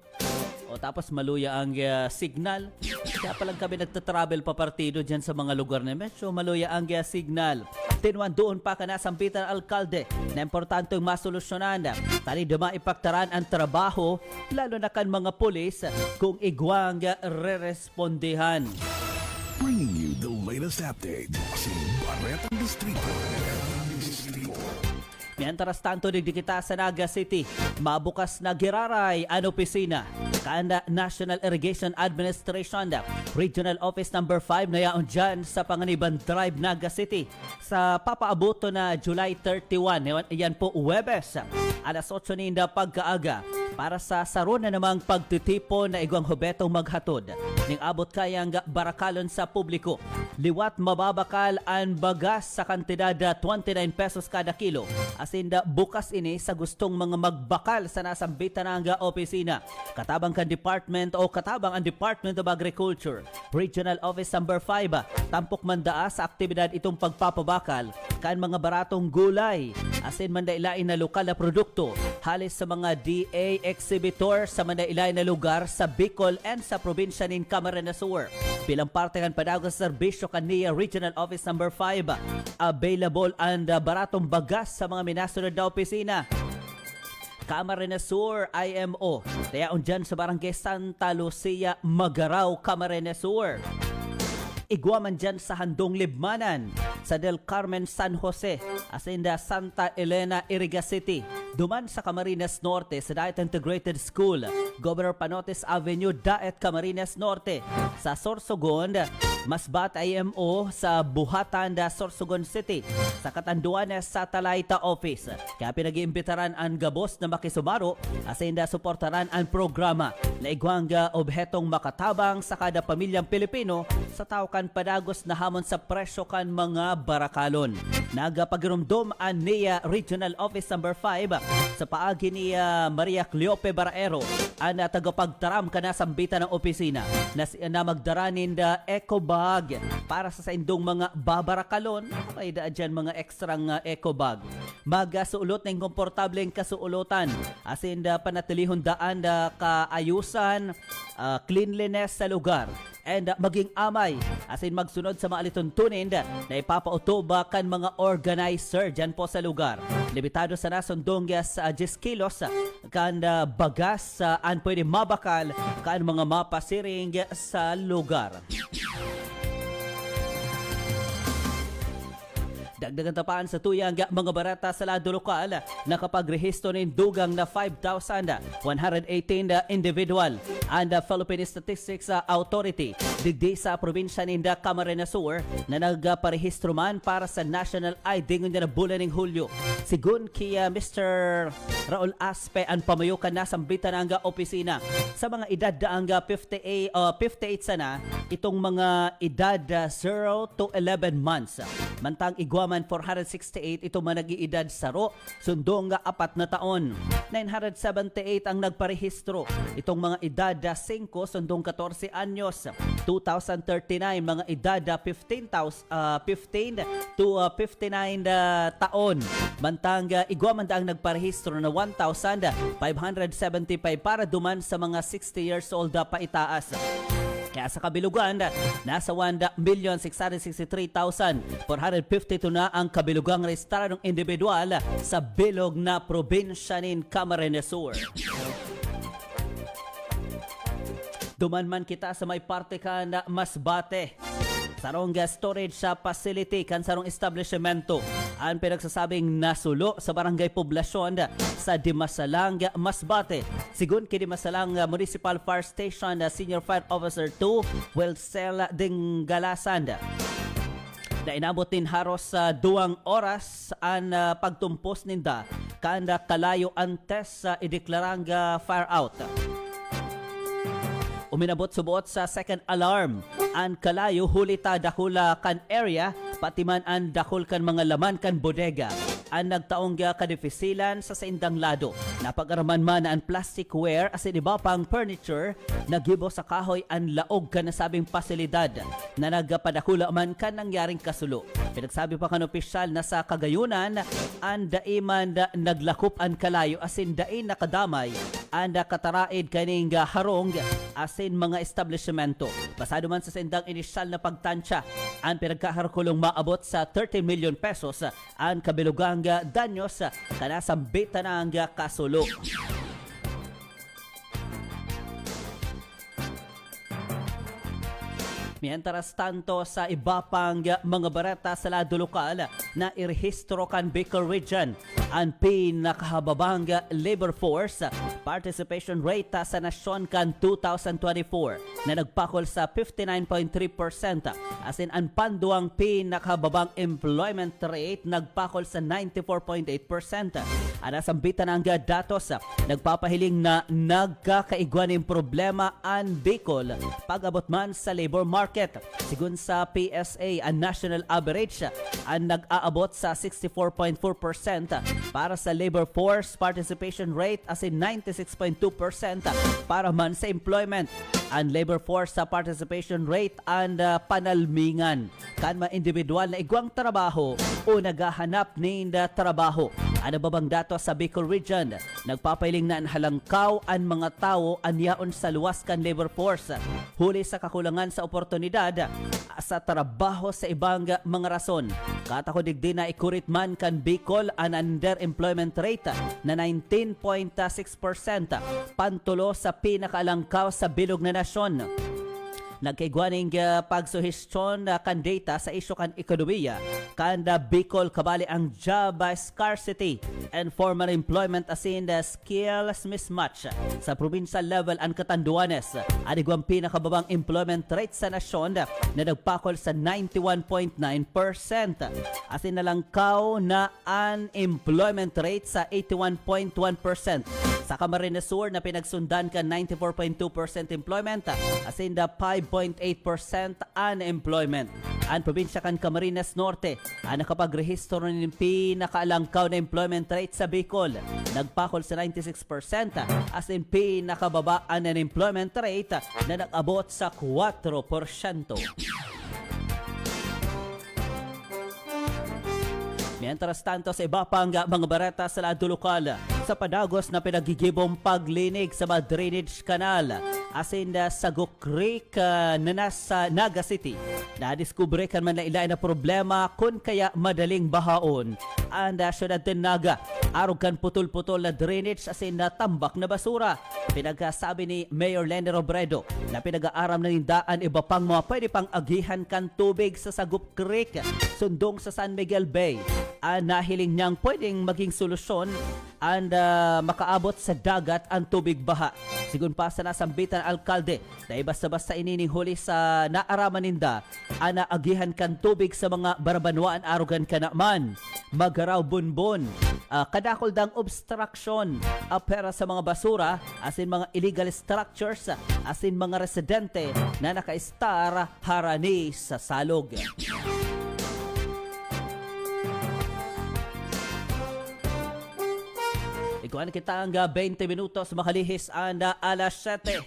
o tapos maluya ang signal. Kaya palang kami nagtatravel pa partido dyan sa mga lugar na medyo maluya ang signal. Tinuan doon pa ka nasampitan alkalde na importanteng masolusyonan. Tani duma ipaktaran ang trabaho lalo na kan mga pulis kung igwang re-respondihan. Bringing you the latest update. Bossing Baretang Distrito. Mientras tanto, digdikita sa Naga City, mabukas na giraray ang opisina kanda National Irrigation Administration Regional Office number 5 na yaon dyan sa Panganiban Drive, Naga City sa papaabuto na July 31. Yan po Huwebes, alas 8 ninda pagkaaga para sa saro na namang pagtitipo na igwang hubetong maghatod ning abot kayang barakalon sa publiko. Liwat mababakal ang bagas sa kantidad 29 pesos kada kilo. Asinda bukas ini sa gustong mga magbakal sa nasambitan ng opisina. Katabang kan department o katabang ang Department of Agriculture Regional Office number 5 tampok mandaa sa aktibidad itong pagpapabakal kan mga baratong gulay asin mandailain na lokal na produkto halis sa mga DA exhibitor sa manailay na lugar sa Bicol and sa probinsya ng Camarines Sur. Bilang parte ng padagos serbisyo kaniya Regional Office Number 5, available and baratong bagas sa mga minasunod na opisina. Camarines Sur IMO, tayaon dyan sa Barangay Santa Lucia, Magaraw, Camarines Sur. Igwaman dyan sa Handong Libmanan, sa Del Carmen, San Jose, asinda Santa Elena, Iriga City. Duman sa Camarines Norte, sa Daet Integrated School, Governor Panotes Avenue, Daet, Camarines Norte. Sa Sorsogon, Masbat IMO sa Buhatan, Sorsogon City. Sa Catanduanes Satellite Office. Kaya pinag-iimbitaran ang gabos na makisumaro, asinda suportaran ang programa na igwang obhetong makatabang sa kada pamilyang Pilipino sa tawkan padagos na hamon sa presyo kan mga barakalon. Nagapagirumdom ang NIA Regional Office Number 5 sa paagi ni Maria Cleope Baraero ang tagapagtaram kana sambitan ng opisina na magdaranin da eco bag para sa indong mga babarakalon. May daan dyan mga ekstrang eco bag. Magasuulot ng komportableng kasuulutan asin da panatilihon daan da kaayusan, cleanliness sa lugar and maging amay asin magsunod sa mga alituntunin na ipapautoba kan mga organizer dyan po sa lugar. Limitado sa nasundong sa 10 kilos kan bagas an pwede mabakal kan mga mapasiring sa lugar. Dagdagan tapaan sa tuyang mga barata sa lado lokal nakapagrehistro ng dugang na 5,118 individual and the Philippine Statistics Authority digdi sa probinsya ng Camarines Sur na nagparehistro man para sa National ID ngayon na bulan ng Hulyo. Sigun kaya Mr. Raul Aspe ang pamayukan na sambitan ang opisina sa mga edad daang 58 sana itong mga edad 0 to 11 months. Mantang igwaman 468 ito man nag-iedad saro sundong 4 na taon. 978 ang nagparehistro itong mga edad 5 sundong 14 anyos. 2039 mga edad 15 to 59 taon. Mantang igwaman daang nagparehistro na 1,575 para duman sa mga 60 years old pa itaas. Kaya sa kabilugan, nasa 1,663,452 na ang kabilugang rehistrado ng individual sa bilog na probinsya ng Camarines Sur. Duman man kita sa may parte ka na Masbate. Sarong storage sa facility kan sarong establishmento ang pinagsasabing nasulo sa barangay poblasyon sa Dimasalang, Masbate. Sigun kay Dimasalang Municipal Fire Station Senior Fire Officer 2 Wilcel Dinggalasan na inabot din haros sa 2 oras ang pagtumpos ninda kanda kalayo antes sa ideklarang fire out. Uminabot subuot sa second alarm ang kalayo hulita dakula kan area pati man ang dakul kan mga laman kan bodega ang nagtaong kadefisilan sa saindang lado. Napag-araman man ang plasticware asin iba pang furniture nagibo sa kahoy ang laog kan nasabing pasilidad na nagpadakula man kan nangyaring kasulo. Pinagsabi pa kan opisyal na sa Kagayunan ang daiman naglakop ang kalayo asin dain nakadamay ang kataraid kaning harong asin mga establishmento. Basado man sa sindang inisyal na pagtansya ang pinagkaharkulong maabot sa 13 million pesos ang kabilugang danyos kanasambitan ng kasulo. Mientras tanto sa iba pang mga barata sa lado lokal na irehistro kan Bicol Region ang pinakahababang labor force participation rate sa nasyon kan 2024 na nagpakol sa 59.3% asin ang panduang pinakahababang employment rate nagpakol sa 94.8%. Anasambitan ang datos nagpapahiling na nagkakaigwaning problema ang Bicol pag-abot man sa labor market. Sigun sa PSA, ang national average ang nag-aabot sa 64.4% para sa labor force participation rate as in 96.2% para man sa employment. Ang labor force sa participation rate ang panalmingan kan mga individual na igwang trabaho o naghahanap ng trabaho. Ano ba bang datos sa Bicol Region? Nagpapailing na ang halangkaw ang mga tao anyaon sa luwas kan labor force. Huli sa kakulangan sa oportunidad sa trabaho sa ibang mga rason. Katakodigdi na ikurit man kan Bicol ang underemployment rate na 19.6%, pantulo sa pinakaalangkaw sa bilog na nasyon. Nagkaigwaning pagsuhestyon kan data sa isyo kan ekonomiya kanda Bicol kabali ang job scarcity and formal employment asin the skills mismatch sa provincial level ang Catanduanes. Adigwang pinakababang employment rate sa nasyon na nagpakol sa 91.9%. Asin nalangkaw na unemployment rate sa 81.1%. Sa Camarines Sur na pinagsundan ka 94.2% employment asin the 5.8% unemployment. Ang probinsya kan Camarines Norte ang nakapagrehistro ng pinakaalangkaw na employment rate sa Bicol. Nagpakol sa 96% as in pinakababa ang unemployment rate na nag-abot sa 4%. Mientras tanto sa iba pang mga bareta sa lado lokal, sa padagos na pinagigibong paglinig sa mga drainage canal asin sa Saguk Creek na nasa Naga City. Nadiskubre kan man na ilay na problema kung kaya madaling bahaon ang syudad ng Naga. Arog kan putol-putol na drainage asin na tambak na basura. Pinagsabi ni Mayor Lenny Robredo na pinag-aaram na nindaan iba pang mga pwede pang agihan kan tubig sa Saguk Creek sundong sa San Miguel Bay. Nahiling niyang pwedeng maging solusyon and makaabot sa dagat ang tubig baha. Sigun pa sa nasambitan alkalde na basta-basta inining huli sa naaraman ninda ana agihan kan tubig sa mga barabanwaan arugan kanaman magaraw bunbon kadakol dang obstruction pera sa mga basura asin mga illegal structures asin mga residente na naka-star harani sa salog. Ikuan kita ang 20 minutos makalihis anda alas 7.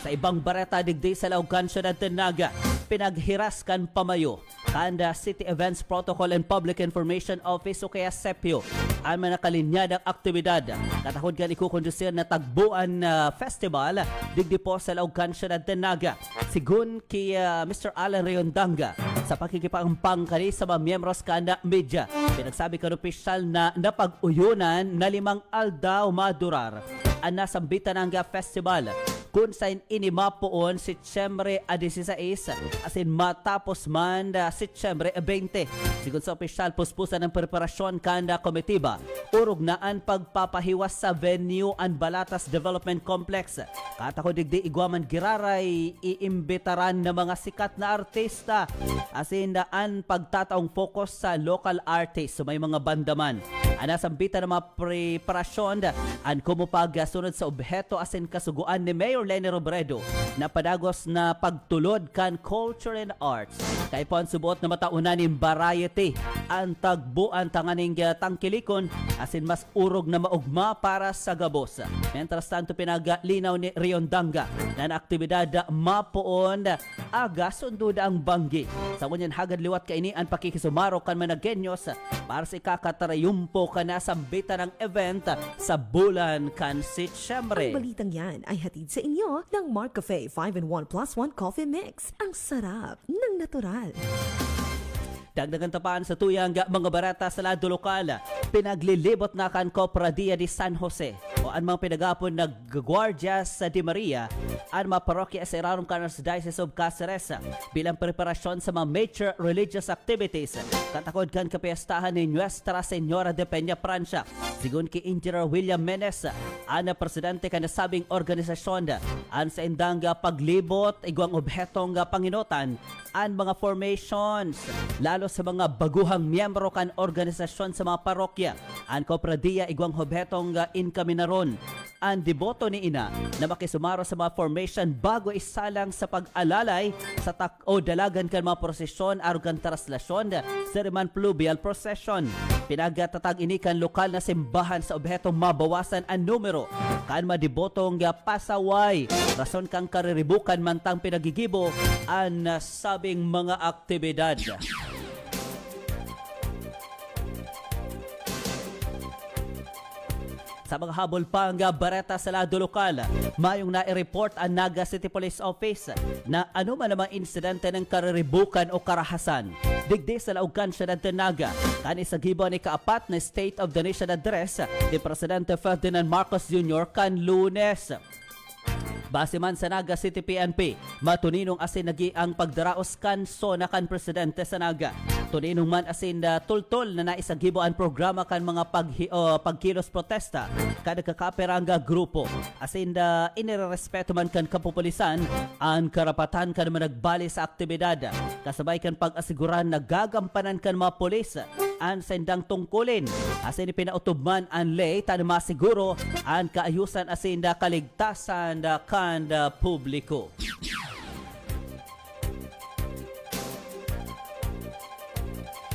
Sa ibang bareta digdi sa Laugan Syudad ng Naga, pinaghiras kan pamayo kanda City Events Protocol and Public Information Office o kaya CEPIO ang manakalinyadang aktibidad. Katahod kan ikukondusir na tagbuan festival digdi po sa Laugan Syudad ng Naga. Sigun kay Mr. Alan Riondanga sa pakikipangpang kani sa mga miyembros kanda media. Pinagsabi kan opisyal na napag-uyunan na 5 aldaw madurar ang nasambitan ng festival kung saan inimapoon si Setyembre 16 asin matapos man si Setyembre 20. Sigun sa opisyal puspusan ng preparasyon kanda komitiba urog na ang pagpapahiwas sa venue and Balatas Development Complex. Katako digdi igwaman giraray iimbitaran ng mga sikat na artista asin ang pagtataong focus sa local artists so may mga bandaman. Anasambitan ng mga preparasyon ang kumupag sunod sa obheto asin kasuguan ni Mayor Lenny Robredo na padagos na pagtulod kan culture and arts. Kay po ang subot na mataunan ng variety ang tagbuan tanganing tangkilikon asin mas urog na maugma para sa gabos. Mientras tanto pinaglinaw ni Riondanga na aktibidad mapoon aga sunduda ang banggi. Sa kunyan hagad liwat kaini ang pakikisumaro kan managenyos para sa ikakatarayumpo ka na sambitan ng event sa bulan kan Setyembre. Ang balitang yan ay hatid sa inyo ng Mark Cafe 5-in-1 plus 1 coffee mix. Ang sarap ng natural. Dagdagan tapaan sa tuyang mga barata sa lado lokal, pinaglilibot na kan Copradia de San Jose o ang mga pinagapon na Guardia sa Di Maria ang mga parokya sa Irarum Canals Diocese of Cáceres bilang preparasyon sa mga major religious activities. Katakod kan kapiyastahan ni Nuestra Señora de Peña Francia. Sigun ki Engineer William Menes, ang presidente kan nasabing organisasyon, ang sa indang paglibot igwang obhetong panginutan ang mga formations lalo sa mga baguhang miyembro kan organisasyon sa mga parokya. Ang Copradia igwang obhetong inkaminaron ang deboto ni ina na makisumaro sa mga formation bago isalang sa pag-alalay sa o dalagan kan mga prosesyon arugan traslasyon sa Riman Pluvial Procession. Pinagatatag ini kan lokal na simbahan sa obhetong mabawasan ang numero kan madibotong pasaway rason kang kariribukan mantang pinagigibo ang nasabing mga aktibidad. Sa mga habol pang bareta sa lado lokal, mayong na-report ang Naga City Police Office na anuman namang insidente ng kariribukan o karahasan. Digdi sa laugan siya ng Naga, kani sa gibo ni kaapat na State of the Nation address ni Presidente Ferdinand Marcos Jr. kan Lunes. Base man sa Naga City PNP, matuninong asin nagi ang pagdaraos kan sona kan presidente sa Naga. Tuninong man asin tultol na naisagibo ang programa kan mga pagkilos protesta kada kakaperanga grupo. Asin inirerespeto man kan kapupulisan ang karapatan kan managbali sa aktibidad. Kasabay kan pag-asiguran na gagampanan kan mga polis ang sendang tungkulin. Asin ipinautob man ang lay tan masiguro ang kaayusan asin kaligtasan kan publiko.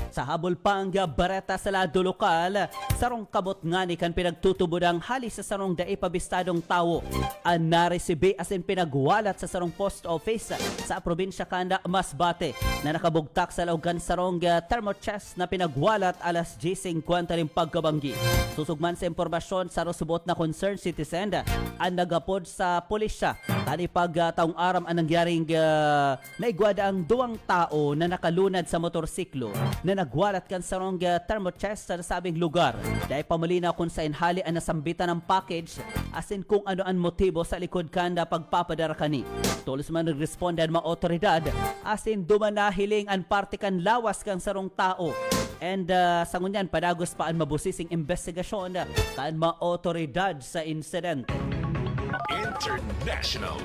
Sa habol pang bareta sa lado lokal, sarong kabot nga ni kan pinagtutubod halis sa sarong daipabistadong tao ang naresibi asin pinagwalat sa sarong post office sa probinsya kanda Masbate na nakabugtak sa laugan sarong thermochest na pinagwalat alas 10:50 pagkabanggi. Susugman sa impormasyon sa rusubot na concerned citizen ang nagapod sa pulisya tani pag taong aram ang nangyaring naigwada ang duwang tao na nakalunad sa motorsiklo na nagwalat kan sarong thermochest sa nasabing lugar. Dahil pamalinaw kung sa inhali ang nasambitan ng package asin kung ano ang motibo sa likod kanda pagpapadara kani. Tulos man nagrespondan mga otoridad asin dumanahiling ang parte kan lawas kang sarong tao. And sa ngunyan padagos pa ang mabusising investigasyon kan mga otoridad sa incident. International.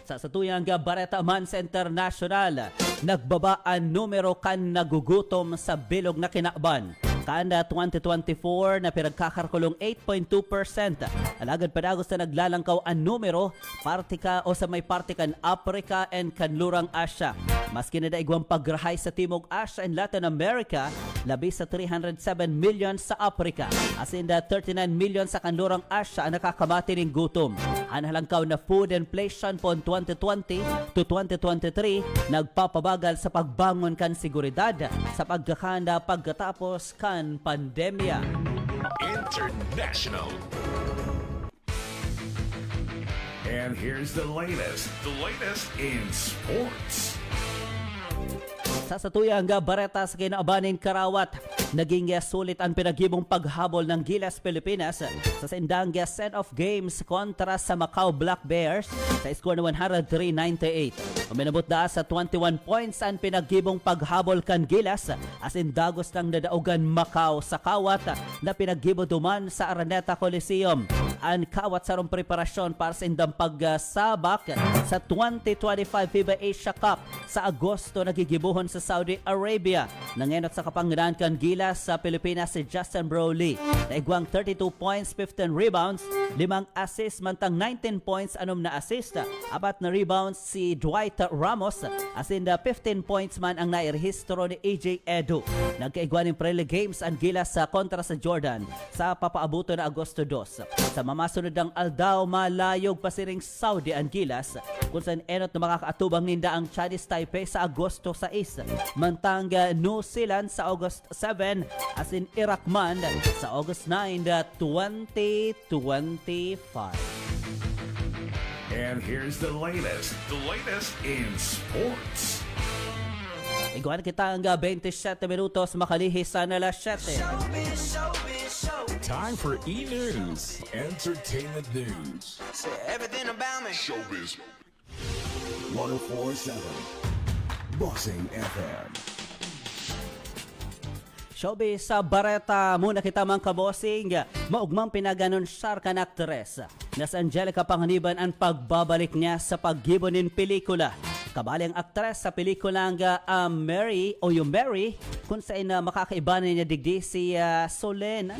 Sa satuyang bareta man sa international, nagbaba ang numero kan nagugutom sa bilog na kinakban. Kanda 2024 na pinagkakarkulong 8.2%. Alagad padagos na naglalangkaw ang numero partika o sa may partikan Africa and Kanlurang Asia. Maski na daigwang pagrahay sa Timog Asia and Latin America, labi sa 307 million sa Africa. As in 39 million sa Kanlurang Asia ang nakakamati ng gutom. Ang halangkaw na food inflation po 2020 to 2023 nagpapabagal sa pagbangon kan seguridad sa pagkakanda pagkatapos kan pandemya. International. And here's the latest in sports. Sa satuyang bareta sa kinaabanin Karawat, naging sulit ang pinagibong paghabol ng Gilas Pilipinas sa sendang set-off games kontra sa Macau Black Bears sa score na 103-98. Uminabot da sa 21 points ang pinagibong paghabol kan Gilas as in dagos ng nadaugan Macau sa Kawat na pinagibo duman sa Araneta Coliseum. Ang Kawat sarong preparasyon para sa indang pagsabak sa 2025 FIBA Asia Cup sa Agosto nagigibuhon sa Saudi Arabia. Nangenot sa kapangyarihan kan Gilas sa Pilipinas si Justin Brownlee. Naigwang 32 points, 15 rebounds, 5 assists, mantang 19 points, 6 na assist, 4 na rebounds si Dwight Ramos, as in 15 points man ang nairehistro ni AJ Edo. Nagkaigwan ng Prele Games ang Gilas sa kontra sa Jordan sa papaabuto na Agosto 2. Sa mamasunod ng Aldao, malayog pa si ring Saudi ang Gilas kung saan enot na makakaatubang ninda ang Chinese Taipei sa Agosto 6. Mantang New Zealand sa August 7 as in Iraq man sa August 9, 2025. And here's the latest in sports. Iguan kita ang 27 minutos makalihis sa alas 7. Time for E-News, entertainment news. Everything about me. Showbiz. 104.7 Bossing FM. Showbiz sa bareta muna kita mang kabosing. Maugmang pinaganunsar kan aktres na si Angelica Panganiban ang pagbabalik niya sa paggibonin pelikula. Kabali ang aktres sa pelikulang Mary o yung Mary kung saan makakaibanan niya digdi si Solen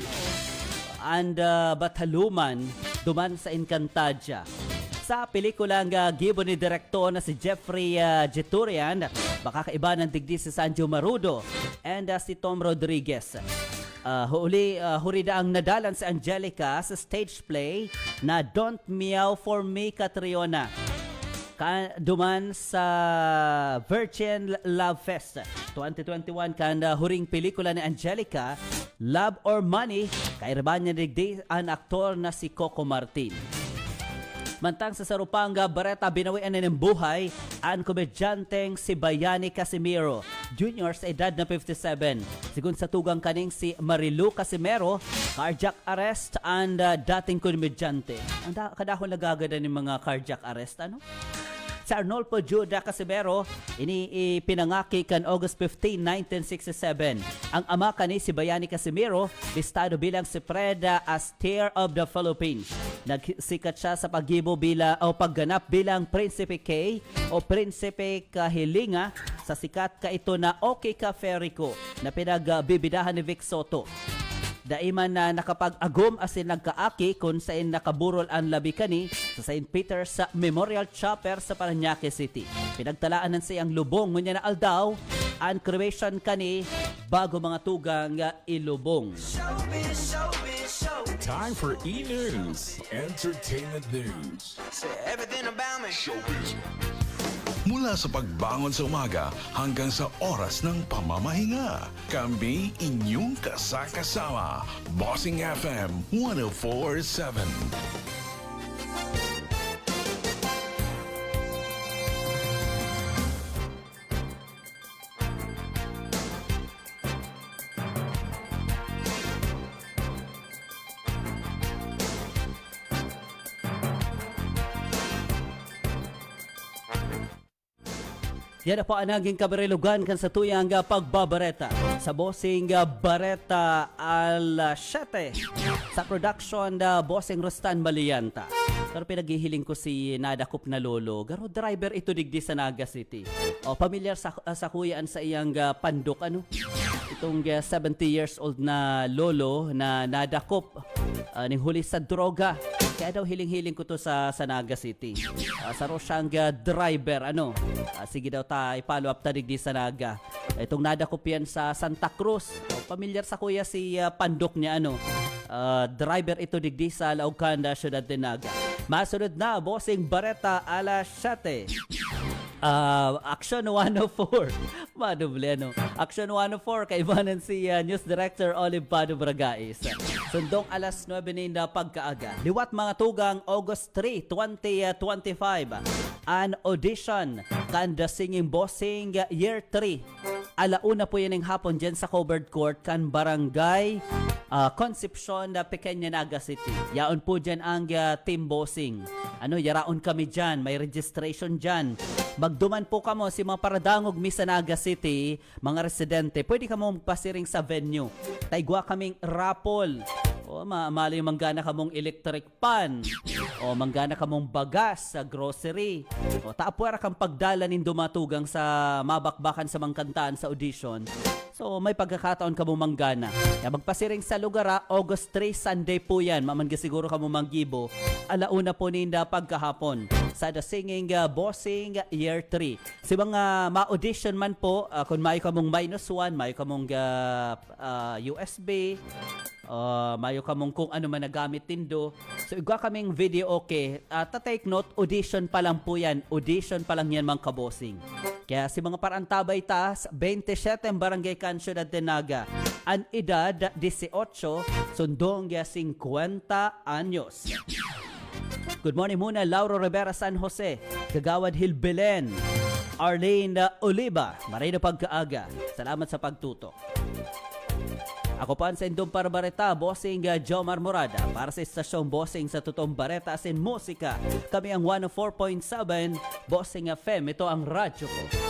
and Bataluman duman sa Encantadia. Sa pelikulang gibo ni direktor na si Jeffrey Jeturian, makakaiba ng digdi si Sanjo Marudo and si Tom Rodriguez. Hurida ang nadalan si Angelica sa stage play na Don't Meow for Me, Catriona. Duman sa Virgin Love Fest 2021 kan huring pelikula ni Angelica Love or Money, kairaban niya digdi ang aktor na si Coco Martin. Mantang sa Sarupanga, Bareta, binawian na ng buhay ang komedyanteng si Bayani Casimiro Jr. sa edad na 57. Sigun sa tugang kaning si Marilu Casimiro, cardiac arrest and dating komedyante. Ang kadahon nagagada ng mga cardiac arrest, ano? Si Arnolfo Juda Casimiro, pinangaki kan August 15, 1967. Ang ama kani si Bayani Casimiro, listado bilang si Fred Astaire of the Philippines. Nagsikat siya sa paggibo pagganap bilang Prinsipe K o Prinsipe Kahilinga sa sikat ka ito na OK Ka Ferico na pinagbibidahan ni Vic Soto. Daiman na nakapag-agom asin nagkaaki kung saan nakaburol ang labi kani sa St. Peter's Memorial Chapel sa Parañaque City. Pinagtalaan ng siyang lubong ngunya na aldaw ang cremation kani bago mga tugang ilubong. Time for E-News, Entertainment News. Everything about me. Showbiz. Mula sa pagbangon sa umaga hanggang sa oras ng pamamahinga, kami inyong kasakasama. Bossing FM 104.7. Yan na po ang naging kabarilugan kan sa tuyang pagbabareta sa Bossing Bareta al 7 sa production Bossing Rustan Malianta. Pero pinaghihiling ko si Nadakop na lolo, garo driver ito digdi sa Naga City. O pamilyar sa kuyaan sa iyang pandok ano. Itong 70 years old na lolo na Nadakop ning huli sa droga. Kaya daw hiling-hiling ko to sa Naga City. Sa Rosyanga driver, ano? Sige daw tayo, follow up tadig di sa Naga. Itong Nadakop yan sa Santa Cruz. Pamilyar sa kuya si Pandok niya, ano? Driver ito digdi sa Lauganda, Ciudad de Naga. Masunod na, Bossing Bareta alas 7. Action 104. Madoble, ano? Action 104, kaibanan si News Director Olive Pado Bragais. Sundong alas 9 na pagkaaga. Liwat mga tugang August 3, 2025. An audition kan The Singing Bossing Year 3. Alauna po yan ng hapon dyan sa covered court kan Barangay Concepcion na Pequeña Naga City. Yaon po dyan ang Team Bossing. Ano, yaraon kami dyan. May registration dyan. Magduman po kamo si mga paradangog mi sa Naga City, mga residente. Pwede kamo magpasiring sa venue. Taigwa kaming raffle. O mali manggana kamong electric pan. O manggana kamong bagas sa grocery. O taapuera kang pagdala nin dumatugang sa mabakbakan sa mangkantaan sa audition. So may pagkakataon kamo manggana. Kaya magpasiring sa lugar August 3 Sunday po yan. Mamangga siguro kamo manggibo. Alauna po ninda pagkahapon sa The Singing Bossing Year 3. Si mga ma-audition man po, kung mayo kamong -1, mayo kamong USB, mayo kamong kung ano man nagamit tindo. So igwa kaming video okay. Ta-take note, audition pa lang po yan. Audition pa lang yan mga kabossing. Kaya si mga parantabay taas, 27 Barangay Can Ciudad de Naga. An edad 18, sundong 50 anyos. Good morning muna, Lauro Rivera San Jose, Kagawad Hilbelen, Arlene Oliva, maray na pagkaaga. Salamat sa pagtutok. Ako pa sa Indong Bareta, Bossing Jomar Morada para sa istasyong Bossing sa Totoong Bareta as in musika. Kami ang 104.7 Bossing FM. Ito ang radyo ko.